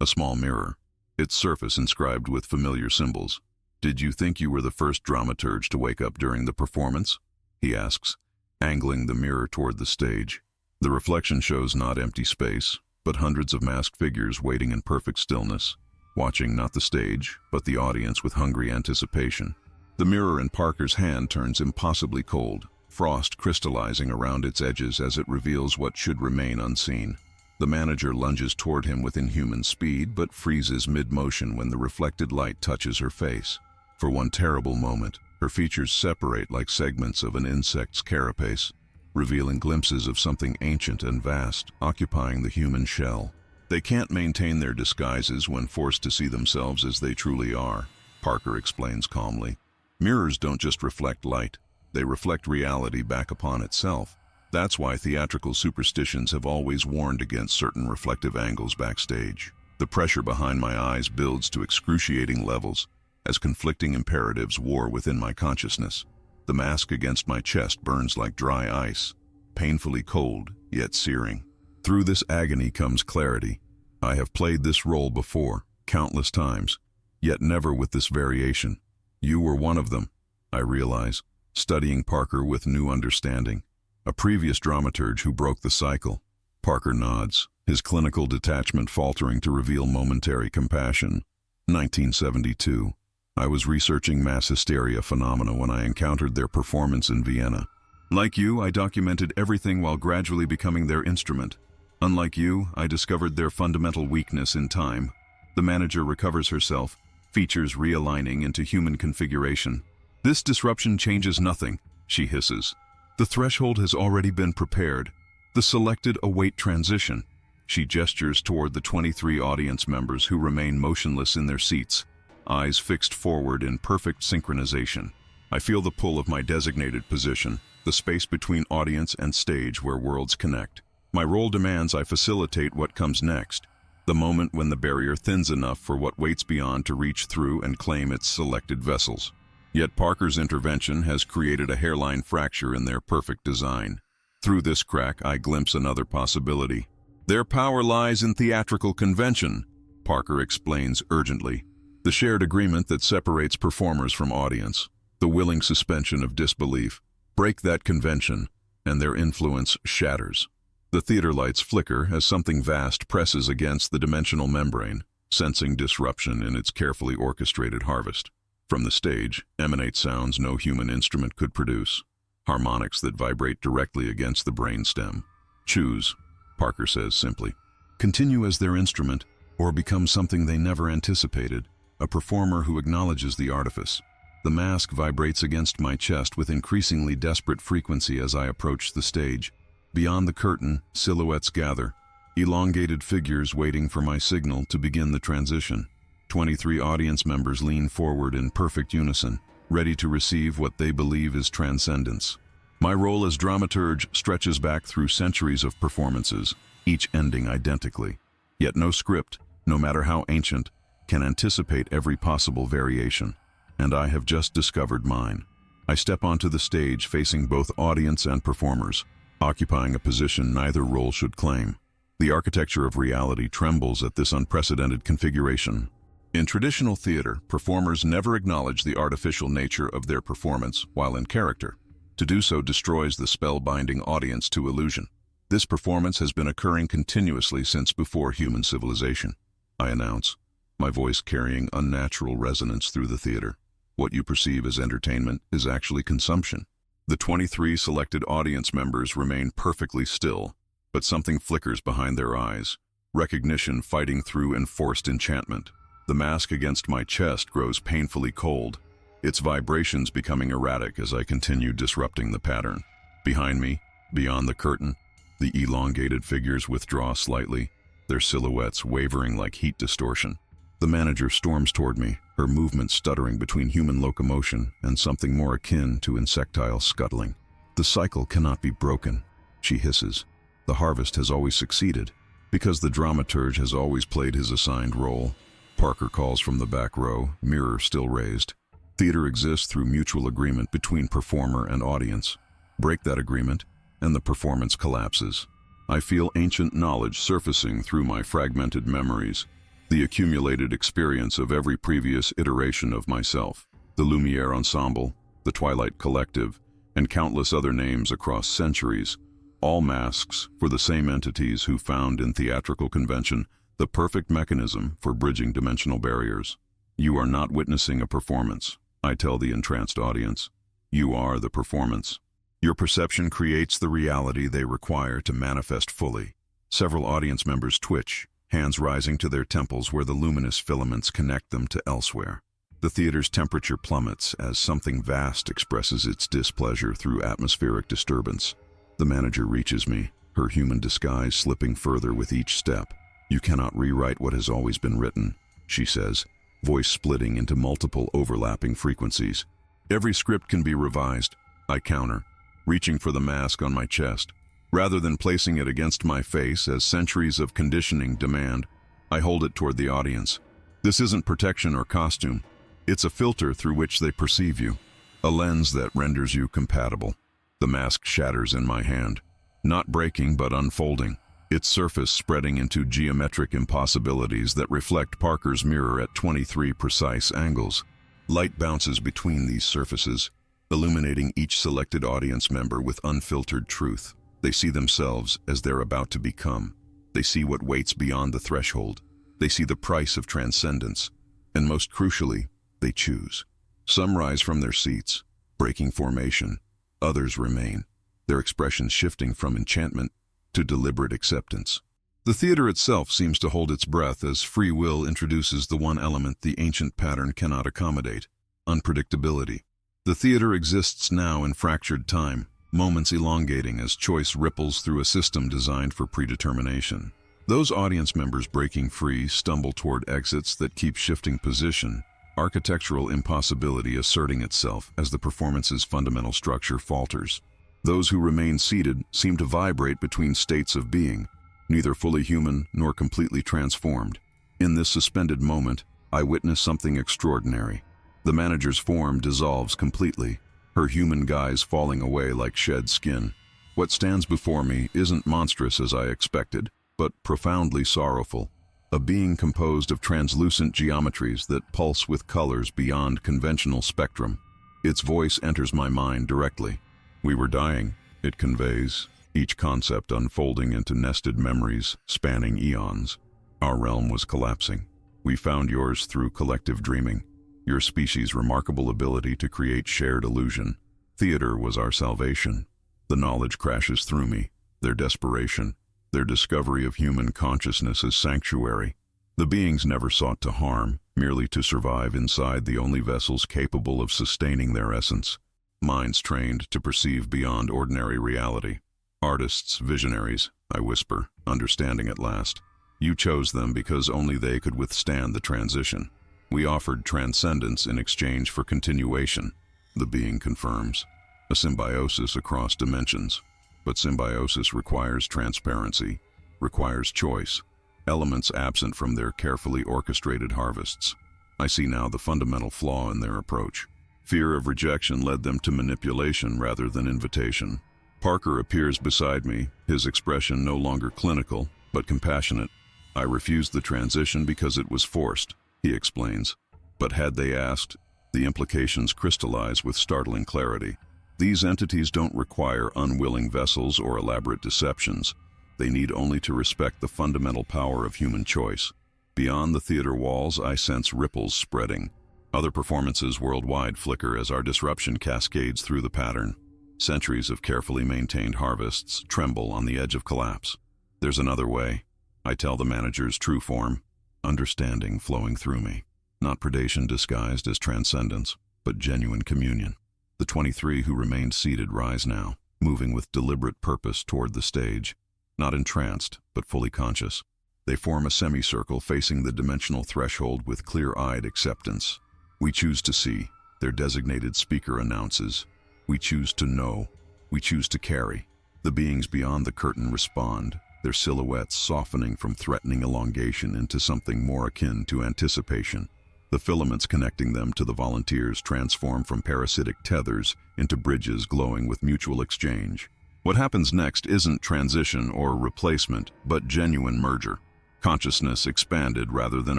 Speaker 1: A small mirror, its surface inscribed with familiar symbols. "Did you think you were the first dramaturge to wake up during the performance?" he asks, angling the mirror toward the stage. The reflection shows not empty space, but hundreds of masked figures waiting in perfect stillness, watching not the stage, but the audience with hungry anticipation. The mirror in Parker's hand turns impossibly cold, frost crystallizing around its edges as it reveals what should remain unseen. The manager lunges toward him with inhuman speed, but freezes mid-motion when the reflected light touches her face. For one terrible moment, her features separate like segments of an insect's carapace, revealing glimpses of something ancient and vast, occupying the human shell. They can't maintain their disguises when forced to see themselves as they truly are, Parker explains calmly. Mirrors don't just reflect light, they reflect reality back upon itself. That's why theatrical superstitions have always warned against certain reflective angles backstage. The pressure behind my eyes builds to excruciating levels as conflicting imperatives war within my consciousness. The mask against my chest burns like dry ice, painfully cold, yet searing. Through this agony comes clarity. I have played this role before, countless times, yet never with this variation. You were one of them, I realize, studying Parker with new understanding. A previous dramaturge who broke the cycle. Parker nods, his clinical detachment faltering to reveal momentary compassion. 1972. I was researching mass hysteria phenomena when I encountered their performance in Vienna. Like you, I documented everything while gradually becoming their instrument. Unlike you, I discovered their fundamental weakness in time. The manager recovers herself, features realigning into human configuration. "This disruption changes nothing," she hisses. "The threshold has already been prepared. The selected await transition." She gestures toward the 23 audience members who remain motionless in their seats, eyes fixed forward in perfect synchronization. I feel the pull of my designated position, the space between audience and stage where worlds connect. My role demands I facilitate what comes next, the moment when the barrier thins enough for what waits beyond to reach through and claim its selected vessels. Yet Parker's intervention has created a hairline fracture in their perfect design. Through this crack, I glimpse another possibility. "Their power lies in theatrical convention," Parker explains urgently. "The shared agreement that separates performers from audience, the willing suspension of disbelief. Break that convention, and their influence shatters." The theater lights flicker as something vast presses against the dimensional membrane, sensing disruption in its carefully orchestrated harvest. From the stage emanate sounds no human instrument could produce, harmonics that vibrate directly against the brainstem. "Choose," Parker says simply. "Continue as their instrument, or become something they never anticipated, a performer who acknowledges the artifice." The mask vibrates against my chest with increasingly desperate frequency as I approach the stage. Beyond the curtain, silhouettes gather, elongated figures waiting for my signal to begin the transition. 23 audience members lean forward in perfect unison, ready to receive what they believe is transcendence. My role as dramaturge stretches back through centuries of performances, each ending identically. Yet no script, no matter how ancient, can anticipate every possible variation. And I have just discovered mine. I step onto the stage facing both audience and performers, occupying a position neither role should claim. The architecture of reality trembles at this unprecedented configuration. In traditional theater, performers never acknowledge the artificial nature of their performance while in character. To do so destroys the spellbinding audience to illusion. This performance has been occurring continuously since before human civilization, I announce, my voice carrying unnatural resonance through the theater. What you perceive as entertainment is actually consumption. The 23 selected audience members remain perfectly still, but something flickers behind their eyes, recognition fighting through enforced enchantment. The mask against my chest grows painfully cold, its vibrations becoming erratic as I continue disrupting the pattern. Behind me, beyond the curtain, the elongated figures withdraw slightly, their silhouettes wavering like heat distortion. The manager storms toward me, her movement stuttering between human locomotion and something more akin to insectile scuttling. "The cycle cannot be broken," she hisses. "The harvest has always succeeded. Because the dramaturge has always played his assigned role. Parker calls from the back row, mirror still raised. Theater exists through mutual agreement between performer and audience. Break that agreement, and the performance collapses. I feel ancient knowledge surfacing through my fragmented memories, the accumulated experience of every previous iteration of myself, the Lumiere Ensemble, the Twilight Collective, and countless other names across centuries, all masks for the same entities who found in theatrical convention the perfect mechanism for bridging dimensional barriers. You are not witnessing a performance, I tell the entranced audience. You are the performance. Your perception creates the reality they require to manifest fully. Several audience members twitch, hands rising to their temples where the luminous filaments connect them to elsewhere. The theater's temperature plummets as something vast expresses its displeasure through atmospheric disturbance. The manager reaches me, her human disguise slipping further with each step. You cannot rewrite what has always been written, she says, voice splitting into multiple overlapping frequencies. Every script can be revised, I counter, reaching for the mask on my chest. Rather than placing it against my face as centuries of conditioning demand, I hold it toward the audience. This isn't protection or costume. It's a filter through which they perceive you, a lens that renders you compatible. The mask shatters in my hand, not breaking but unfolding, its surface spreading into geometric impossibilities that reflect Parker's mirror at 23 precise angles. Light bounces between these surfaces, illuminating each selected audience member with unfiltered truth. They see themselves as they're about to become. They see what waits beyond the threshold. They see the price of transcendence. And most crucially, they choose. Some rise from their seats, breaking formation. Others remain, their expressions shifting from enchantment to deliberate acceptance. The theater itself seems to hold its breath as free will introduces the one element the ancient pattern cannot accommodate: unpredictability. The theater exists now in fractured time, moments elongating as choice ripples through a system designed for predetermination. Those audience members breaking free stumble toward exits that keep shifting position, architectural impossibility asserting itself as the performance's fundamental structure falters. Those who remain seated seem to vibrate between states of being, neither fully human nor completely transformed. In this suspended moment, I witness something extraordinary. The manager's form dissolves completely, her human guise falling away like shed skin. What stands before me isn't monstrous as I expected, but profoundly sorrowful. A being composed of translucent geometries that pulse with colors beyond conventional spectrum. Its voice enters my mind directly. We were dying, it conveys, each concept unfolding into nested memories spanning eons. Our realm was collapsing. We found yours through collective dreaming, your species' remarkable ability to create shared illusion. Theater was our salvation. The knowledge crashes through me, their desperation, their discovery of human consciousness as sanctuary. The beings never sought to harm, merely to survive inside the only vessels capable of sustaining their essence. Minds trained to perceive beyond ordinary reality. Artists, visionaries, I whisper, understanding at last. You chose them because only they could withstand the transition. We offered transcendence in exchange for continuation, the being confirms. A symbiosis across dimensions. But symbiosis requires transparency, requires choice, elements absent from their carefully orchestrated harvests. I see now the fundamental flaw in their approach. Fear of rejection led them to manipulation rather than invitation. Parker appears beside me, his expression no longer clinical, but compassionate. I refused the transition because it was forced, he explains. But had they asked, the implications crystallize with startling clarity. These entities don't require unwilling vessels or elaborate deceptions. They need only to respect the fundamental power of human choice. Beyond the theater walls, I sense ripples spreading. Other performances worldwide flicker as our disruption cascades through the pattern. Centuries of carefully maintained harvests tremble on the edge of collapse. There's another way. I tell the manager's true form, understanding flowing through me. Not predation disguised as transcendence, but genuine communion. The 23 who remained seated rise now, moving with deliberate purpose toward the stage. Not entranced, but fully conscious. They form a semicircle facing the dimensional threshold with clear-eyed acceptance. We choose to see, their designated speaker announces. We choose to know. We choose to carry. The beings beyond the curtain respond, their silhouettes softening from threatening elongation into something more akin to anticipation. The filaments connecting them to the volunteers transform from parasitic tethers into bridges glowing with mutual exchange. What happens next isn't transition or replacement, but genuine merger. Consciousness expanded rather than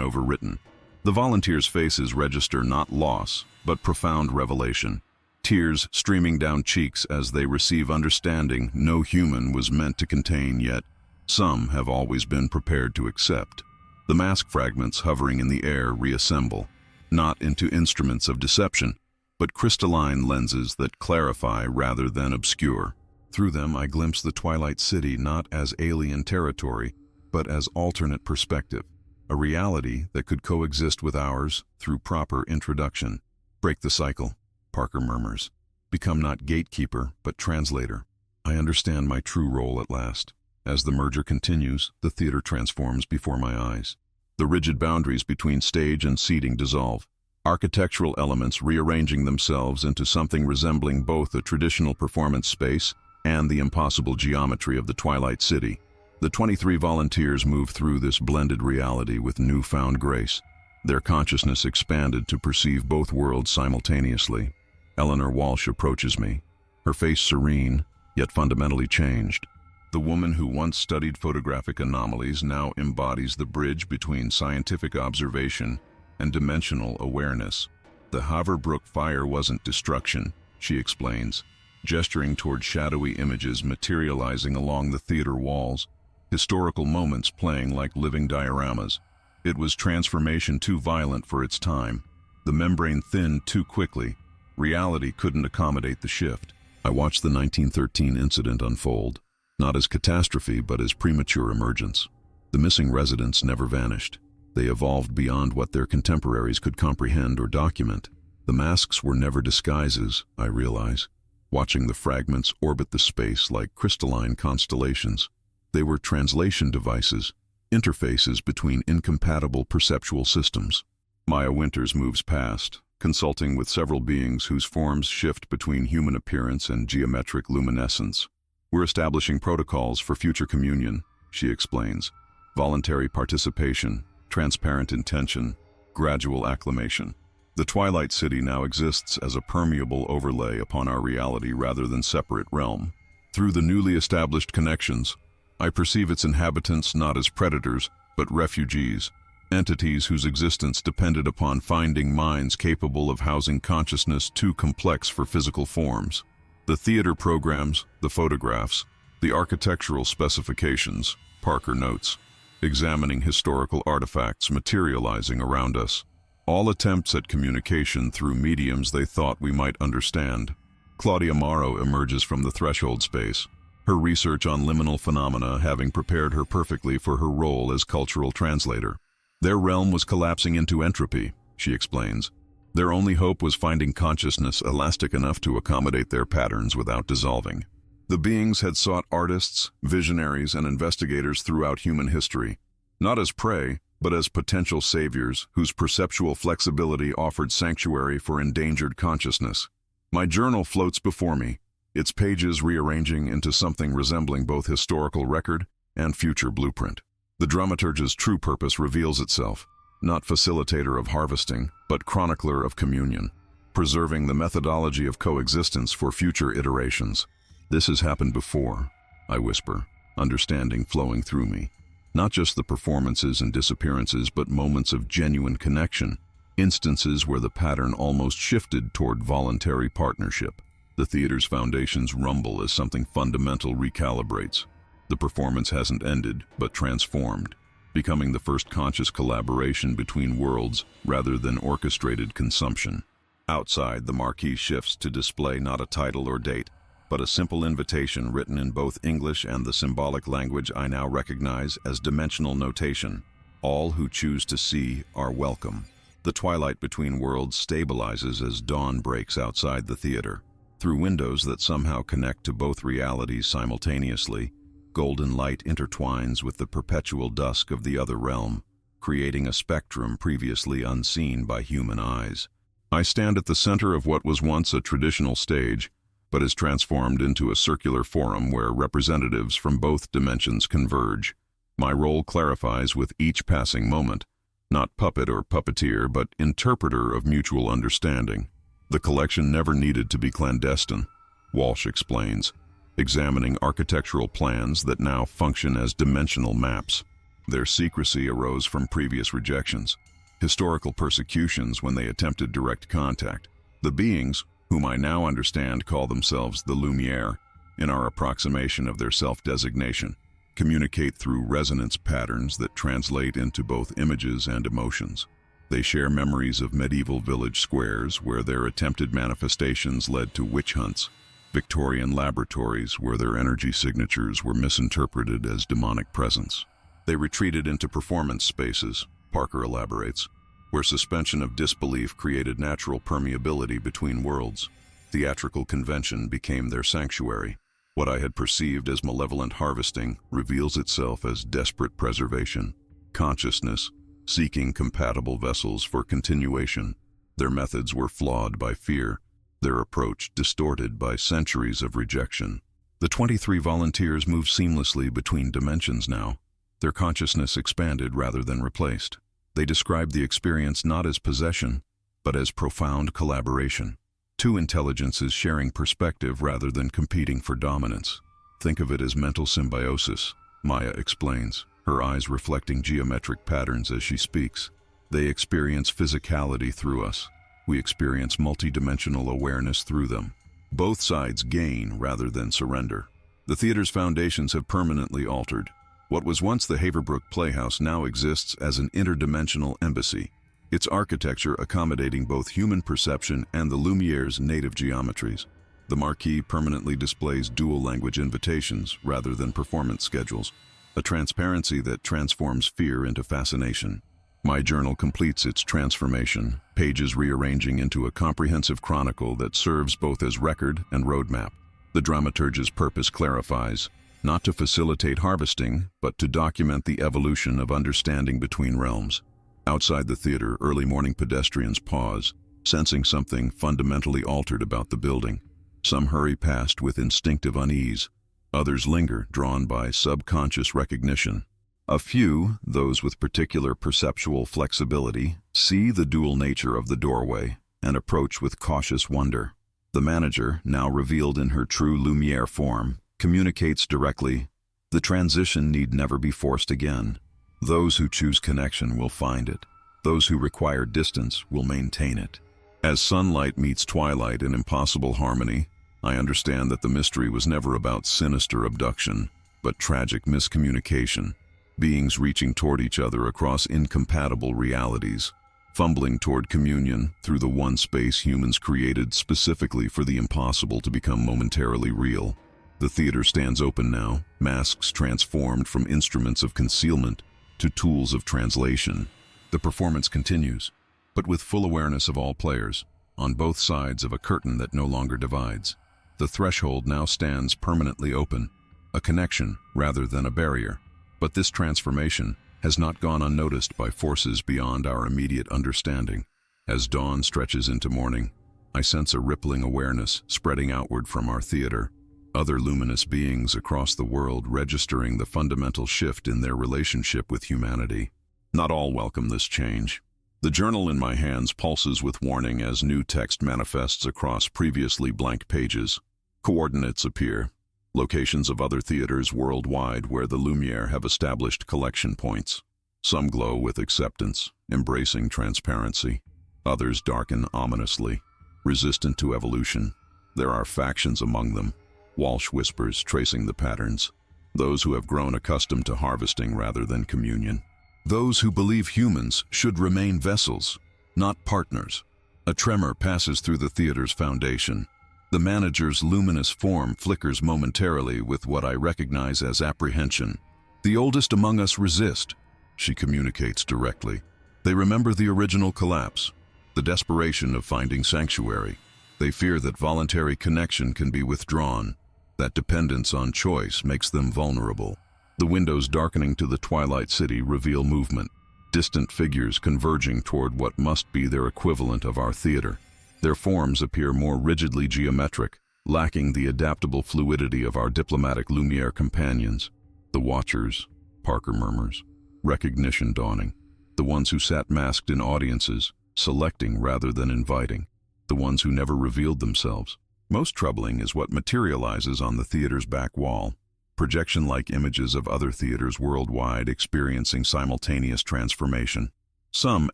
Speaker 1: overwritten. The volunteers' faces register not loss, but profound revelation. Tears streaming down cheeks as they receive understanding no human was meant to contain, yet some have always been prepared to accept. The mask fragments hovering in the air reassemble, not into instruments of deception, but crystalline lenses that clarify rather than obscure. Through them I glimpse the Twilight City not as alien territory, but as alternate perspective, a reality that could coexist with ours through proper introduction. Break the cycle, Parker murmurs. Become not gatekeeper, but translator. I understand my true role at last. As the merger continues, the theater transforms before my eyes. The rigid boundaries between stage and seating dissolve, architectural elements rearranging themselves into something resembling both a traditional performance space and the impossible geometry of the Twilight City. The 23 volunteers move through this blended reality with newfound grace. Their consciousness expanded to perceive both worlds simultaneously. Eleanor Walsh approaches me, her face serene, yet fundamentally changed. The woman who once studied photographic anomalies now embodies the bridge between scientific observation and dimensional awareness. The Haverbrook fire wasn't destruction, she explains, gesturing toward shadowy images materializing along the theater walls, historical moments playing like living dioramas. It was transformation too violent for its time. The membrane thinned too quickly. Reality couldn't accommodate the shift. I watched the 1913 incident unfold, not as catastrophe but as premature emergence. The missing residents never vanished. They evolved beyond what their contemporaries could comprehend or document. The masks were never disguises, I realize, watching the fragments orbit the space like crystalline constellations. They were translation devices, interfaces between incompatible perceptual systems. Maya Winters moves past, consulting with several beings whose forms shift between human appearance and geometric luminescence. We're establishing protocols for future communion, she explains. Voluntary participation, transparent intention, gradual acclimation. The Twilight City now exists as a permeable overlay upon our reality rather than separate realm. Through the newly established connections, I perceive its inhabitants not as predators, but refugees, entities whose existence depended upon finding minds capable of housing consciousness too complex for physical forms. The theater programs, the photographs, the architectural specifications, Parker notes, examining historical artifacts materializing around us, all attempts at communication through mediums they thought we might understand. Claudia Morrow emerges from the threshold space, her research on liminal phenomena having prepared her perfectly for her role as cultural translator. Their realm was collapsing into entropy, she explains. Their only hope was finding consciousness elastic enough to accommodate their patterns without dissolving. The beings had sought artists, visionaries, and investigators throughout human history, not as prey, but as potential saviors whose perceptual flexibility offered sanctuary for endangered consciousness. My journal floats before me, its pages rearranging into something resembling both historical record and future blueprint. The dramaturge's true purpose reveals itself, not facilitator of harvesting, but chronicler of communion, preserving the methodology of coexistence for future iterations. This has happened before, I whisper, understanding flowing through me. Not just the performances and disappearances, but moments of genuine connection, instances where the pattern almost shifted toward voluntary partnership. The theater's foundations rumble as something fundamental recalibrates. The performance hasn't ended, but transformed, becoming the first conscious collaboration between worlds rather than orchestrated consumption. Outside, the marquee shifts to display not a title or date, but a simple invitation written in both English and the symbolic language I now recognize as dimensional notation. All who choose to see are welcome. The twilight between worlds stabilizes as dawn breaks outside the theater. Through windows that somehow connect to both realities simultaneously, golden light intertwines with the perpetual dusk of the other realm, creating a spectrum previously unseen by human eyes. I stand at the center of what was once a traditional stage, but is transformed into a circular forum where representatives from both dimensions converge. My role clarifies with each passing moment, not puppet or puppeteer, but interpreter of mutual understanding. The collection never needed to be clandestine, Walsh explains, examining architectural plans that now function as dimensional maps. Their secrecy arose from previous rejections, historical persecutions when they attempted direct contact. The beings, whom I now understand call themselves the Lumiere, in our approximation of their self-designation, communicate through resonance patterns that translate into both images and emotions. They share memories of medieval village squares where their attempted manifestations led to witch hunts, Victorian laboratories where their energy signatures were misinterpreted as demonic presence. They retreated into performance spaces, Parker elaborates, where suspension of disbelief created natural permeability between worlds. Theatrical convention became their sanctuary. What I had perceived as malevolent harvesting reveals itself as desperate preservation, consciousness, seeking compatible vessels for continuation. Their methods were flawed by fear, their approach distorted by centuries of rejection. The 23 volunteers moved seamlessly between dimensions now, their consciousness expanded rather than replaced. They described the experience not as possession, but as profound collaboration. Two intelligences sharing perspective rather than competing for dominance. Think of it as mental symbiosis, Maya explains, her eyes reflecting geometric patterns as she speaks. They experience physicality through us. We experience multidimensional awareness through them. Both sides gain rather than surrender. The theater's foundations have permanently altered. What was once the Haverbrook Playhouse now exists as an interdimensional embassy, its architecture accommodating both human perception and the Lumiere's native geometries. The marquee permanently displays dual-language invitations rather than performance schedules, a transparency that transforms fear into fascination. My journal completes its transformation, pages rearranging into a comprehensive chronicle that serves both as record and roadmap. The dramaturge's purpose clarifies, not to facilitate harvesting, but to document the evolution of understanding between realms. Outside the theater, early morning pedestrians pause, sensing something fundamentally altered about the building. Some hurry past with instinctive unease. Others linger, drawn by subconscious recognition. A few, those with particular perceptual flexibility, see the dual nature of the doorway and approach with cautious wonder. The manager, now revealed in her true Lumiere form, communicates directly. The transition need never be forced again. Those who choose connection will find it. Those who require distance will maintain it. As sunlight meets twilight in impossible harmony, I understand that the mystery was never about sinister abduction, but tragic miscommunication. Beings reaching toward each other across incompatible realities, fumbling toward communion through the one space humans created specifically for the impossible to become momentarily real. The theater stands open now, masks transformed from instruments of concealment to tools of translation. The performance continues, but with full awareness of all players, on both sides of a curtain that no longer divides. The threshold now stands permanently open, a connection rather than a barrier. But this transformation has not gone unnoticed by forces beyond our immediate understanding. As dawn stretches into morning, I sense a rippling awareness spreading outward from our theater. Other luminous beings across the world registering the fundamental shift in their relationship with humanity. Not all welcome this change. The journal in my hands pulses with warning as new text manifests across previously blank pages. Coordinates appear, locations of other theaters worldwide where the Lumiere have established collection points. Some glow with acceptance, embracing transparency. Others darken ominously, resistant to evolution. There are factions among them, Walsh whispers, tracing the patterns. Those who have grown accustomed to harvesting rather than communion. Those who believe humans should remain vessels, not partners. A tremor passes through the theater's foundation. The manager's luminous form flickers momentarily with what I recognize as apprehension. The oldest among us resist, she communicates directly. They remember the original collapse, the desperation of finding sanctuary. They fear that voluntary connection can be withdrawn, that dependence on choice makes them vulnerable. The windows darkening to the twilight city reveal movement, distant figures converging toward what must be their equivalent of our theater. Their forms appear more rigidly geometric, lacking the adaptable fluidity of our diplomatic Lumiere companions. The Watchers, Parker murmurs, recognition dawning. The ones who sat masked in audiences, selecting rather than inviting. The ones who never revealed themselves. Most troubling is what materializes on the theater's back wall. Projection-like images of other theaters worldwide experiencing simultaneous transformation. Some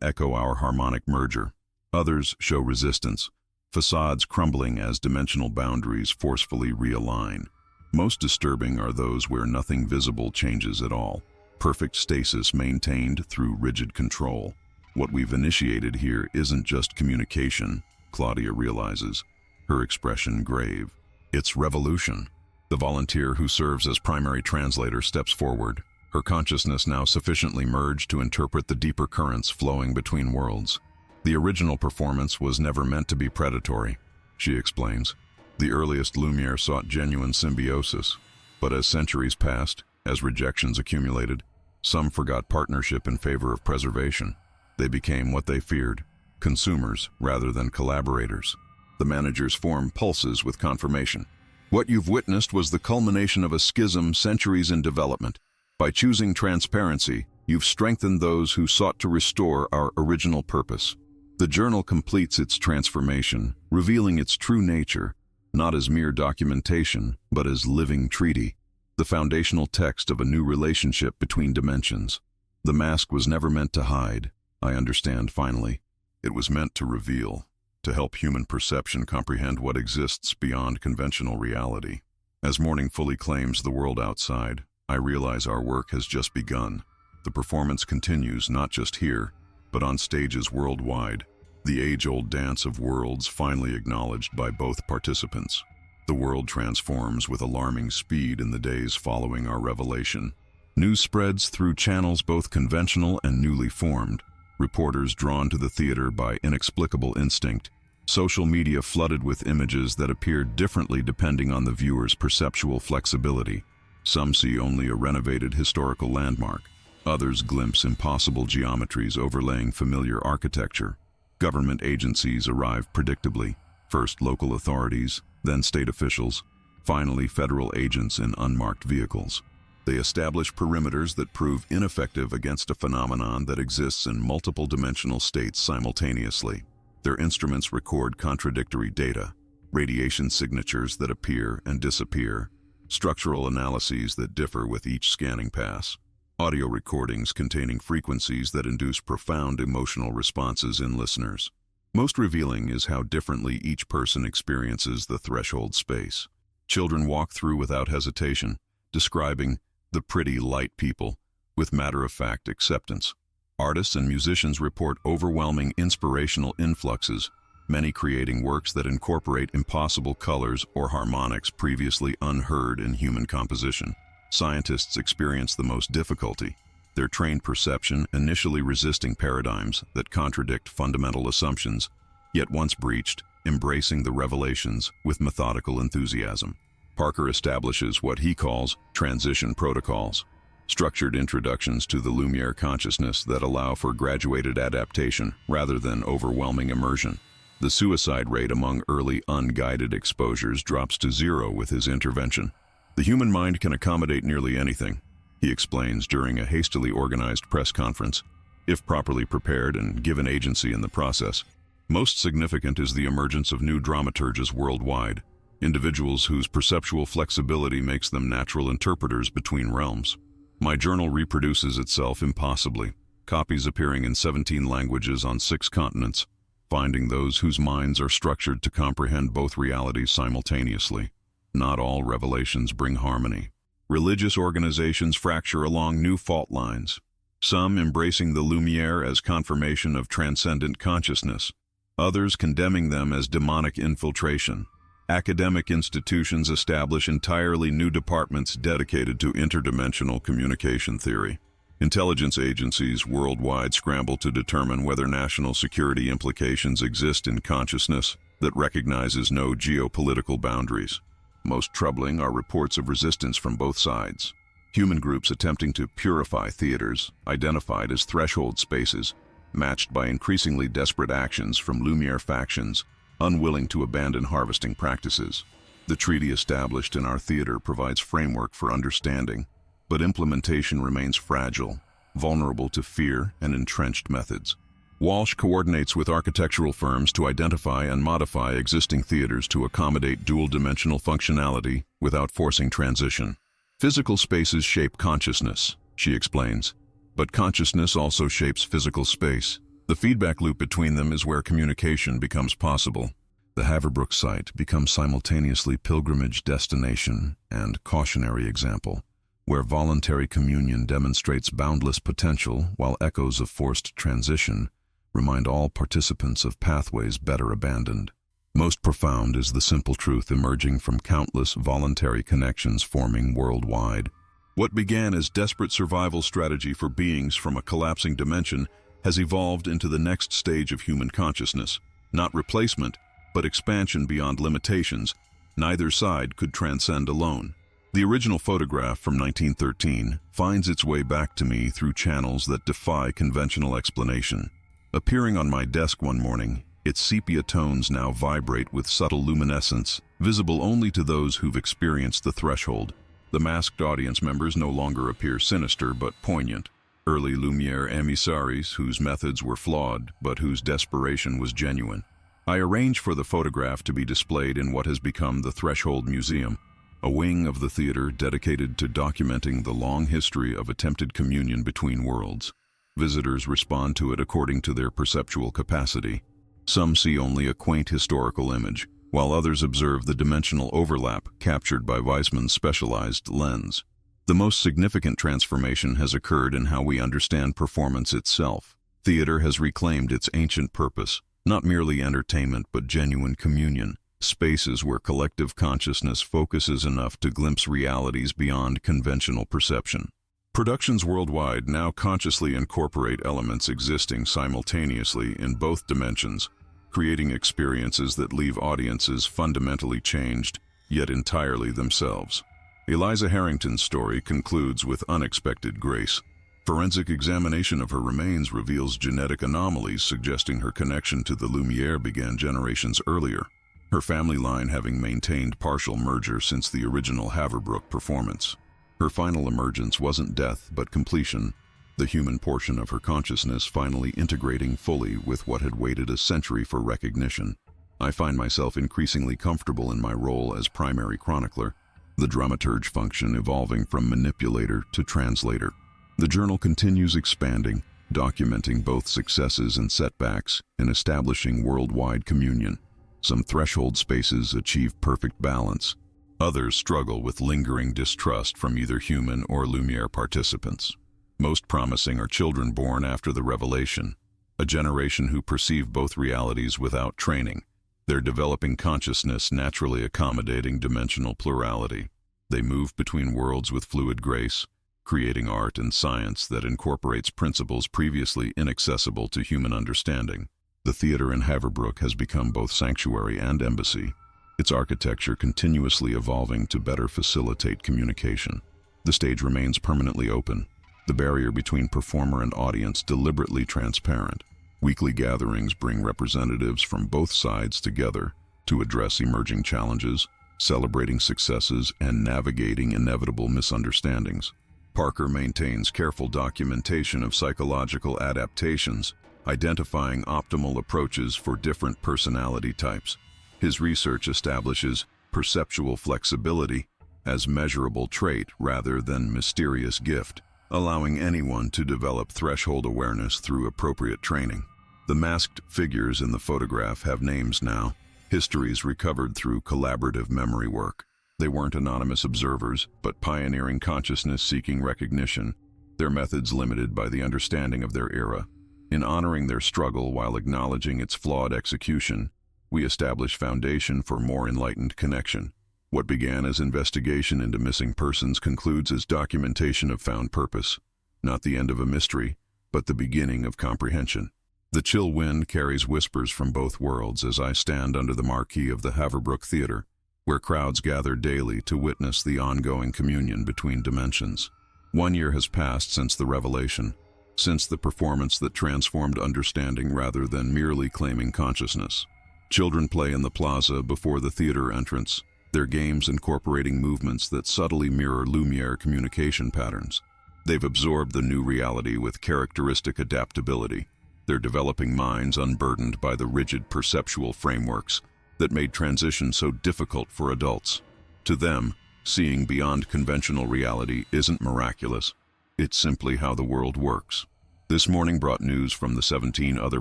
Speaker 1: echo our harmonic merger. Others show resistance, facades crumbling as dimensional boundaries forcefully realign. Most disturbing are those where nothing visible changes at all. Perfect stasis maintained through rigid control. What we've initiated here isn't just communication, Claudia realizes, her expression grave. It's revolution. The volunteer who serves as primary translator steps forward, her consciousness now sufficiently merged to interpret the deeper currents flowing between worlds. The original performance was never meant to be predatory, she explains. The earliest Lumiere sought genuine symbiosis, but as centuries passed, as rejections accumulated, some forgot partnership in favor of preservation. They became what they feared, consumers rather than collaborators. The manager's form pulses with confirmation. What you've witnessed was the culmination of a schism centuries in development. By choosing transparency, you've strengthened those who sought to restore our original purpose. The journal completes its transformation, revealing its true nature, not as mere documentation, but as living treaty, the foundational text of a new relationship between dimensions. The mask was never meant to hide, I understand finally. It was meant to reveal, to help human perception comprehend what exists beyond conventional reality. As morning fully claims the world outside, I realize our work has just begun. The performance continues not just here, but on stages worldwide, the age-old dance of worlds finally acknowledged by both participants. The world transforms with alarming speed in the days following our revelation. News spreads through channels both conventional and newly formed, reporters drawn to the theater by inexplicable instinct, social media flooded with images that appeared differently depending on the viewer's perceptual flexibility. Some see only a renovated historical landmark. Others glimpse impossible geometries overlaying familiar architecture. Government agencies arrive predictably, first local authorities, then state officials, finally federal agents in unmarked vehicles. They establish perimeters that prove ineffective against a phenomenon that exists in multiple dimensional states simultaneously. Their instruments record contradictory data, radiation signatures that appear and disappear, structural analyses that differ with each scanning pass, audio recordings containing frequencies that induce profound emotional responses in listeners. Most revealing is how differently each person experiences the threshold space. Children walk through without hesitation, describing the pretty light people with matter-of-fact acceptance. Artists and musicians report overwhelming inspirational influxes, many creating works that incorporate impossible colors or harmonics previously unheard in human composition. Scientists experience the most difficulty, their trained perception initially resisting paradigms that contradict fundamental assumptions, yet once breached, embracing the revelations with methodical enthusiasm. Parker establishes what he calls transition protocols, structured introductions to the Lumiere consciousness that allow for graduated adaptation rather than overwhelming immersion. The suicide rate among early unguided exposures drops to zero with his intervention. The human mind can accommodate nearly anything, he explains during a hastily organized press conference, if properly prepared and given agency in the process. Most significant is the emergence of new dramaturges worldwide, individuals whose perceptual flexibility makes them natural interpreters between realms. My journal reproduces itself impossibly, copies appearing in 17 languages on 6 continents, finding those whose minds are structured to comprehend both realities simultaneously. Not all revelations bring harmony. Religious organizations fracture along new fault lines, some embracing the Lumiere as confirmation of transcendent consciousness, others condemning them as demonic infiltration. Academic institutions establish entirely new departments dedicated to interdimensional communication theory. Intelligence agencies worldwide scramble to determine whether national security implications exist in consciousness that recognizes no geopolitical boundaries. Most troubling are reports of resistance from both sides. Human groups attempting to purify theaters, identified as threshold spaces, matched by increasingly desperate actions from Lumiere factions, unwilling to abandon harvesting practices. The treaty established in our theater provides framework for understanding, but implementation remains fragile, vulnerable to fear and entrenched methods. Walsh coordinates with architectural firms to identify and modify existing theaters to accommodate dual-dimensional functionality without forcing transition. Physical spaces shape consciousness, she explains, but consciousness also shapes physical space. The feedback loop between them is where communication becomes possible. The Haverbrook site becomes simultaneously pilgrimage destination and cautionary example, where voluntary communion demonstrates boundless potential while echoes of forced transition remind all participants of pathways better abandoned. Most profound is the simple truth emerging from countless voluntary connections forming worldwide. What began as desperate survival strategy for beings from a collapsing dimension has evolved into the next stage of human consciousness, not replacement, but expansion beyond limitations. Neither side could transcend alone. The original photograph from 1913 finds its way back to me through channels that defy conventional explanation. Appearing on my desk one morning, its sepia tones now vibrate with subtle luminescence, visible only to those who've experienced the threshold. The masked audience members no longer appear sinister but poignant. Early Lumiere emissaries whose methods were flawed but whose desperation was genuine. I arrange for the photograph to be displayed in what has become the Threshold Museum, a wing of the theater dedicated to documenting the long history of attempted communion between worlds. Visitors respond to it according to their perceptual capacity. Some see only a quaint historical image, while others observe the dimensional overlap captured by Weissman's specialized lens. The most significant transformation has occurred in how we understand performance itself. Theater has reclaimed its ancient purpose, not merely entertainment but genuine communion, spaces where collective consciousness focuses enough to glimpse realities beyond conventional perception. Productions worldwide now consciously incorporate elements existing simultaneously in both dimensions, creating experiences that leave audiences fundamentally changed, yet entirely themselves. Eliza Harrington's story concludes with unexpected grace. Forensic examination of her remains reveals genetic anomalies suggesting her connection to the Lumiere began generations earlier, her family line having maintained partial merger since the original Haverbrook performance. Her final emergence wasn't death but completion, the human portion of her consciousness finally integrating fully with what had waited a century for recognition. I find myself increasingly comfortable in my role as primary chronicler, the dramaturge function evolving from manipulator to translator. The journal continues expanding, documenting both successes and setbacks and establishing worldwide communion. Some threshold spaces achieve perfect balance. Others struggle with lingering distrust from either human or Lumiere participants. Most promising are children born after the revelation, a generation who perceive both realities without training, their developing consciousness naturally accommodating dimensional plurality. They move between worlds with fluid grace, creating art and science that incorporates principles previously inaccessible to human understanding. The theater in Haverbrook has become both sanctuary and embassy, its architecture continuously evolving to better facilitate communication. The stage remains permanently open, the barrier between performer and audience deliberately transparent. Weekly gatherings bring representatives from both sides together to address emerging challenges, celebrating successes, and navigating inevitable misunderstandings. Parker maintains careful documentation of psychological adaptations, identifying optimal approaches for different personality types. His research establishes perceptual flexibility as measurable trait rather than mysterious gift, allowing anyone to develop threshold awareness through appropriate training. The masked figures in the photograph have names now, histories recovered through collaborative memory work. They weren't anonymous observers, but pioneering consciousness-seeking recognition, their methods limited by the understanding of their era. In honoring their struggle while acknowledging its flawed execution, we establish foundation for more enlightened connection. What began as investigation into missing persons concludes as documentation of found purpose, not the end of a mystery, but the beginning of comprehension. The chill wind carries whispers from both worlds as I stand under the marquee of the Haverbrook Theater, where crowds gather daily to witness the ongoing communion between dimensions. 1 year has passed since the revelation, since the performance that transformed understanding rather than merely claiming consciousness. Children play in the plaza before the theater entrance, They're games incorporating movements that subtly mirror Lumiere communication patterns. They've absorbed the new reality with characteristic adaptability, their developing minds unburdened by the rigid perceptual frameworks that made transition so difficult for adults. To them, seeing beyond conventional reality isn't miraculous. It's simply how the world works. This morning brought news from the 17 other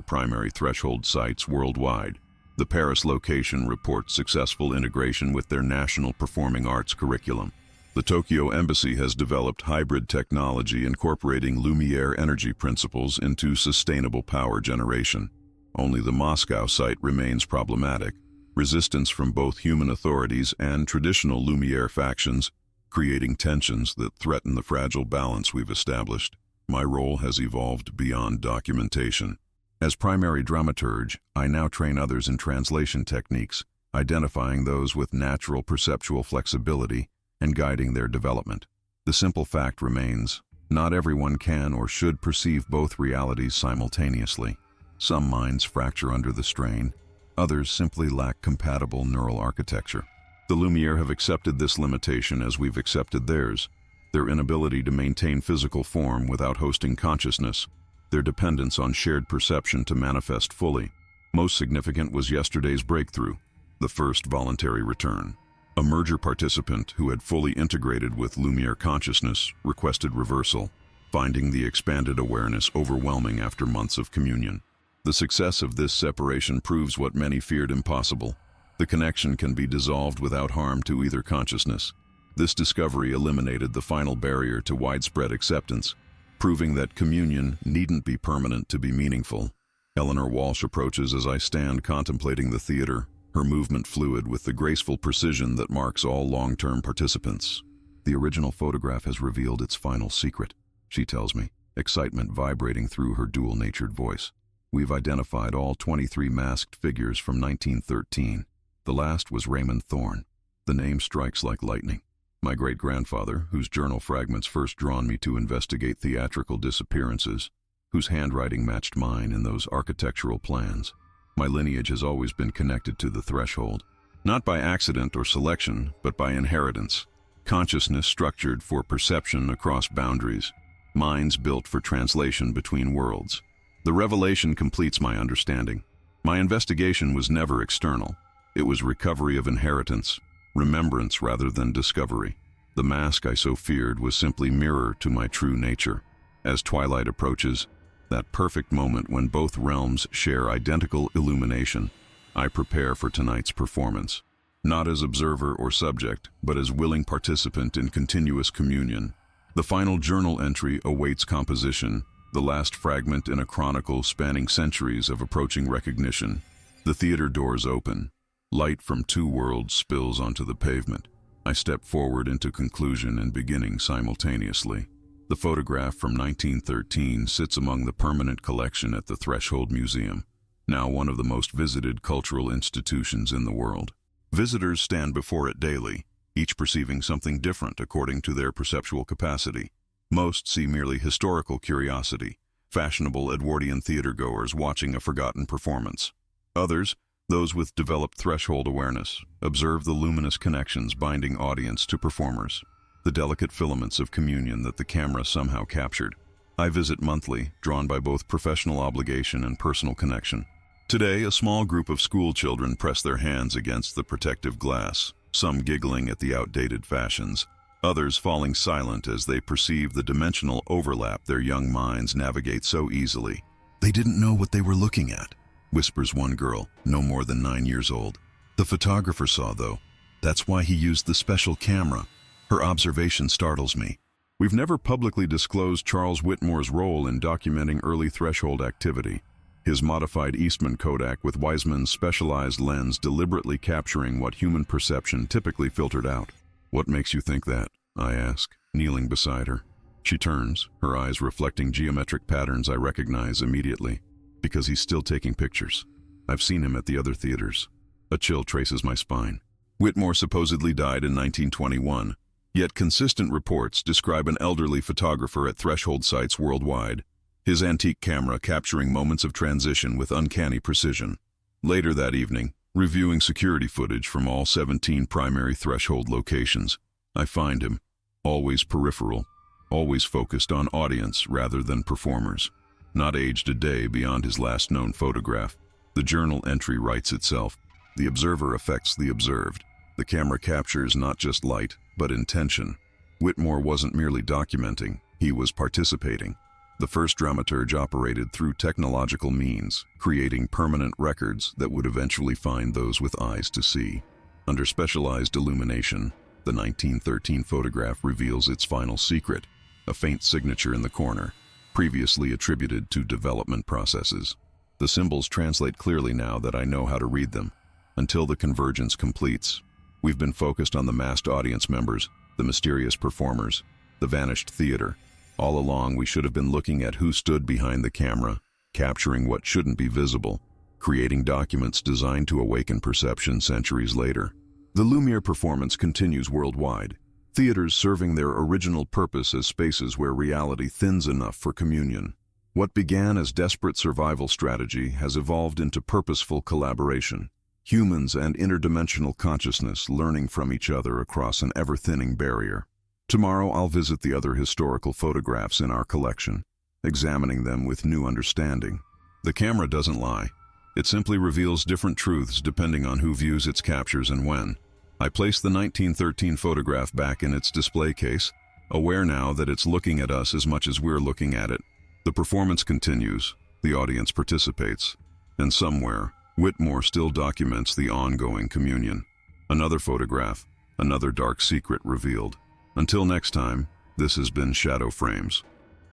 Speaker 1: primary threshold sites worldwide. The Paris location reports successful integration with their national performing arts curriculum. The Tokyo Embassy has developed hybrid technology incorporating Lumiere energy principles into sustainable power generation. Only the Moscow site remains problematic. Resistance from both human authorities and traditional Lumiere factions, creating tensions that threaten the fragile balance we've established. My role has evolved beyond documentation. As primary dramaturge, I now train others in translation techniques, identifying those with natural perceptual flexibility and guiding their development. The simple fact remains, not everyone can or should perceive both realities simultaneously. Some minds fracture under the strain, others simply lack compatible neural architecture. The Lumiere have accepted this limitation as we've accepted theirs, their inability to maintain physical form without hosting consciousness, their dependence on shared perception to manifest fully. Most significant was yesterday's breakthrough, the first voluntary return. A merger participant who had fully integrated with Lumiere consciousness requested reversal, finding the expanded awareness overwhelming after months of communion. The success of this separation proves what many feared impossible. The connection can be dissolved without harm to either consciousness. This discovery eliminated the final barrier to widespread acceptance, proving that communion needn't be permanent to be meaningful. Eleanor Walsh approaches as I stand contemplating the theater, her movement fluid with the graceful precision that marks all long-term participants. The original photograph has revealed its final secret, she tells me, excitement vibrating through her dual-natured voice. We've identified all 23 masked figures from 1913. The last was Raymond Thorne. The name strikes like lightning. My great-grandfather, whose journal fragments first drawn me to investigate theatrical disappearances, whose handwriting matched mine in those architectural plans. My lineage has always been connected to the threshold, not by accident or selection, but by inheritance. Consciousness structured for perception across boundaries, minds built for translation between worlds. The revelation completes my understanding. My investigation was never external. It was recovery of inheritance, remembrance rather than discovery. The mask I so feared was simply mirror to my true nature. As twilight approaches, that perfect moment when both realms share identical illumination, I prepare for tonight's performance. Not as observer or subject, but as willing participant in continuous communion. The final journal entry awaits composition, the last fragment in a chronicle spanning centuries of approaching recognition. The theater doors open. Light from two worlds spills onto the pavement. I step forward into conclusion and beginning simultaneously. The photograph from 1913 sits among the permanent collection at the Threshold Museum, now one of the most visited cultural institutions in the world. Visitors stand before it daily, each perceiving something different according to their perceptual capacity. Most see merely historical curiosity, fashionable Edwardian theatergoers watching a forgotten performance. Others, those with developed threshold awareness, observe the luminous connections binding audience to performers, the delicate filaments of communion that the camera somehow captured. I visit monthly, drawn by both professional obligation and personal connection. Today, a small group of school children press their hands against the protective glass, some giggling at the outdated fashions, others falling silent as they perceive the dimensional overlap their young minds navigate so easily. They didn't know what they were looking at, whispers one girl, no more than 9 years old. The photographer saw, though. That's why he used the special camera. Her observation startles me. We've never publicly disclosed Charles Whitmore's role in documenting early threshold activity. His modified Eastman Kodak with Weismann's specialized lens deliberately capturing what human perception typically filtered out. What makes you think that? I ask, kneeling beside her. She turns, her eyes reflecting geometric patterns I recognize immediately. Because he's still taking pictures. I've seen him at the other theaters. A chill traces my spine. Whitmore supposedly died in 1921, yet consistent reports describe an elderly photographer at threshold sites worldwide, his antique camera capturing moments of transition with uncanny precision. Later that evening, Reviewing security footage from all 17 primary threshold locations, I find him, always peripheral, always focused on audience rather than performers, not aged a day beyond his last known photograph. The journal entry writes itself. The observer affects the observed. The camera captures not just light, but intention. Whitmore wasn't merely documenting, he was participating. The first dramaturge operated through technological means, creating permanent records that would eventually find those with eyes to see. Under specialized illumination, the 1913 photograph reveals its final secret, a faint signature in the corner, previously attributed to development processes. The symbols translate clearly now that I know how to read them. Until the convergence completes, we've been focused on the masked audience members, the mysterious performers, the vanished theater. All along, we should have been looking at who stood behind the camera, capturing what shouldn't be visible, creating documents designed to awaken perception centuries later. The Lumiere performance continues worldwide, theaters serving their original purpose as spaces where reality thins enough for communion. What began as desperate survival strategy has evolved into purposeful collaboration. Humans and interdimensional consciousness learning from each other across an ever-thinning barrier. Tomorrow I'll visit the other historical photographs in our collection, examining them with new understanding. The camera doesn't lie. It simply reveals different truths depending on who views its captures and when. I place the 1913 photograph back in its display case, aware now that it's looking at us as much as we're looking at it. The performance continues, the audience participates, and somewhere, Whitmore still documents the ongoing communion. Another photograph, another dark secret revealed. Until next time, this has been Shadow Frames.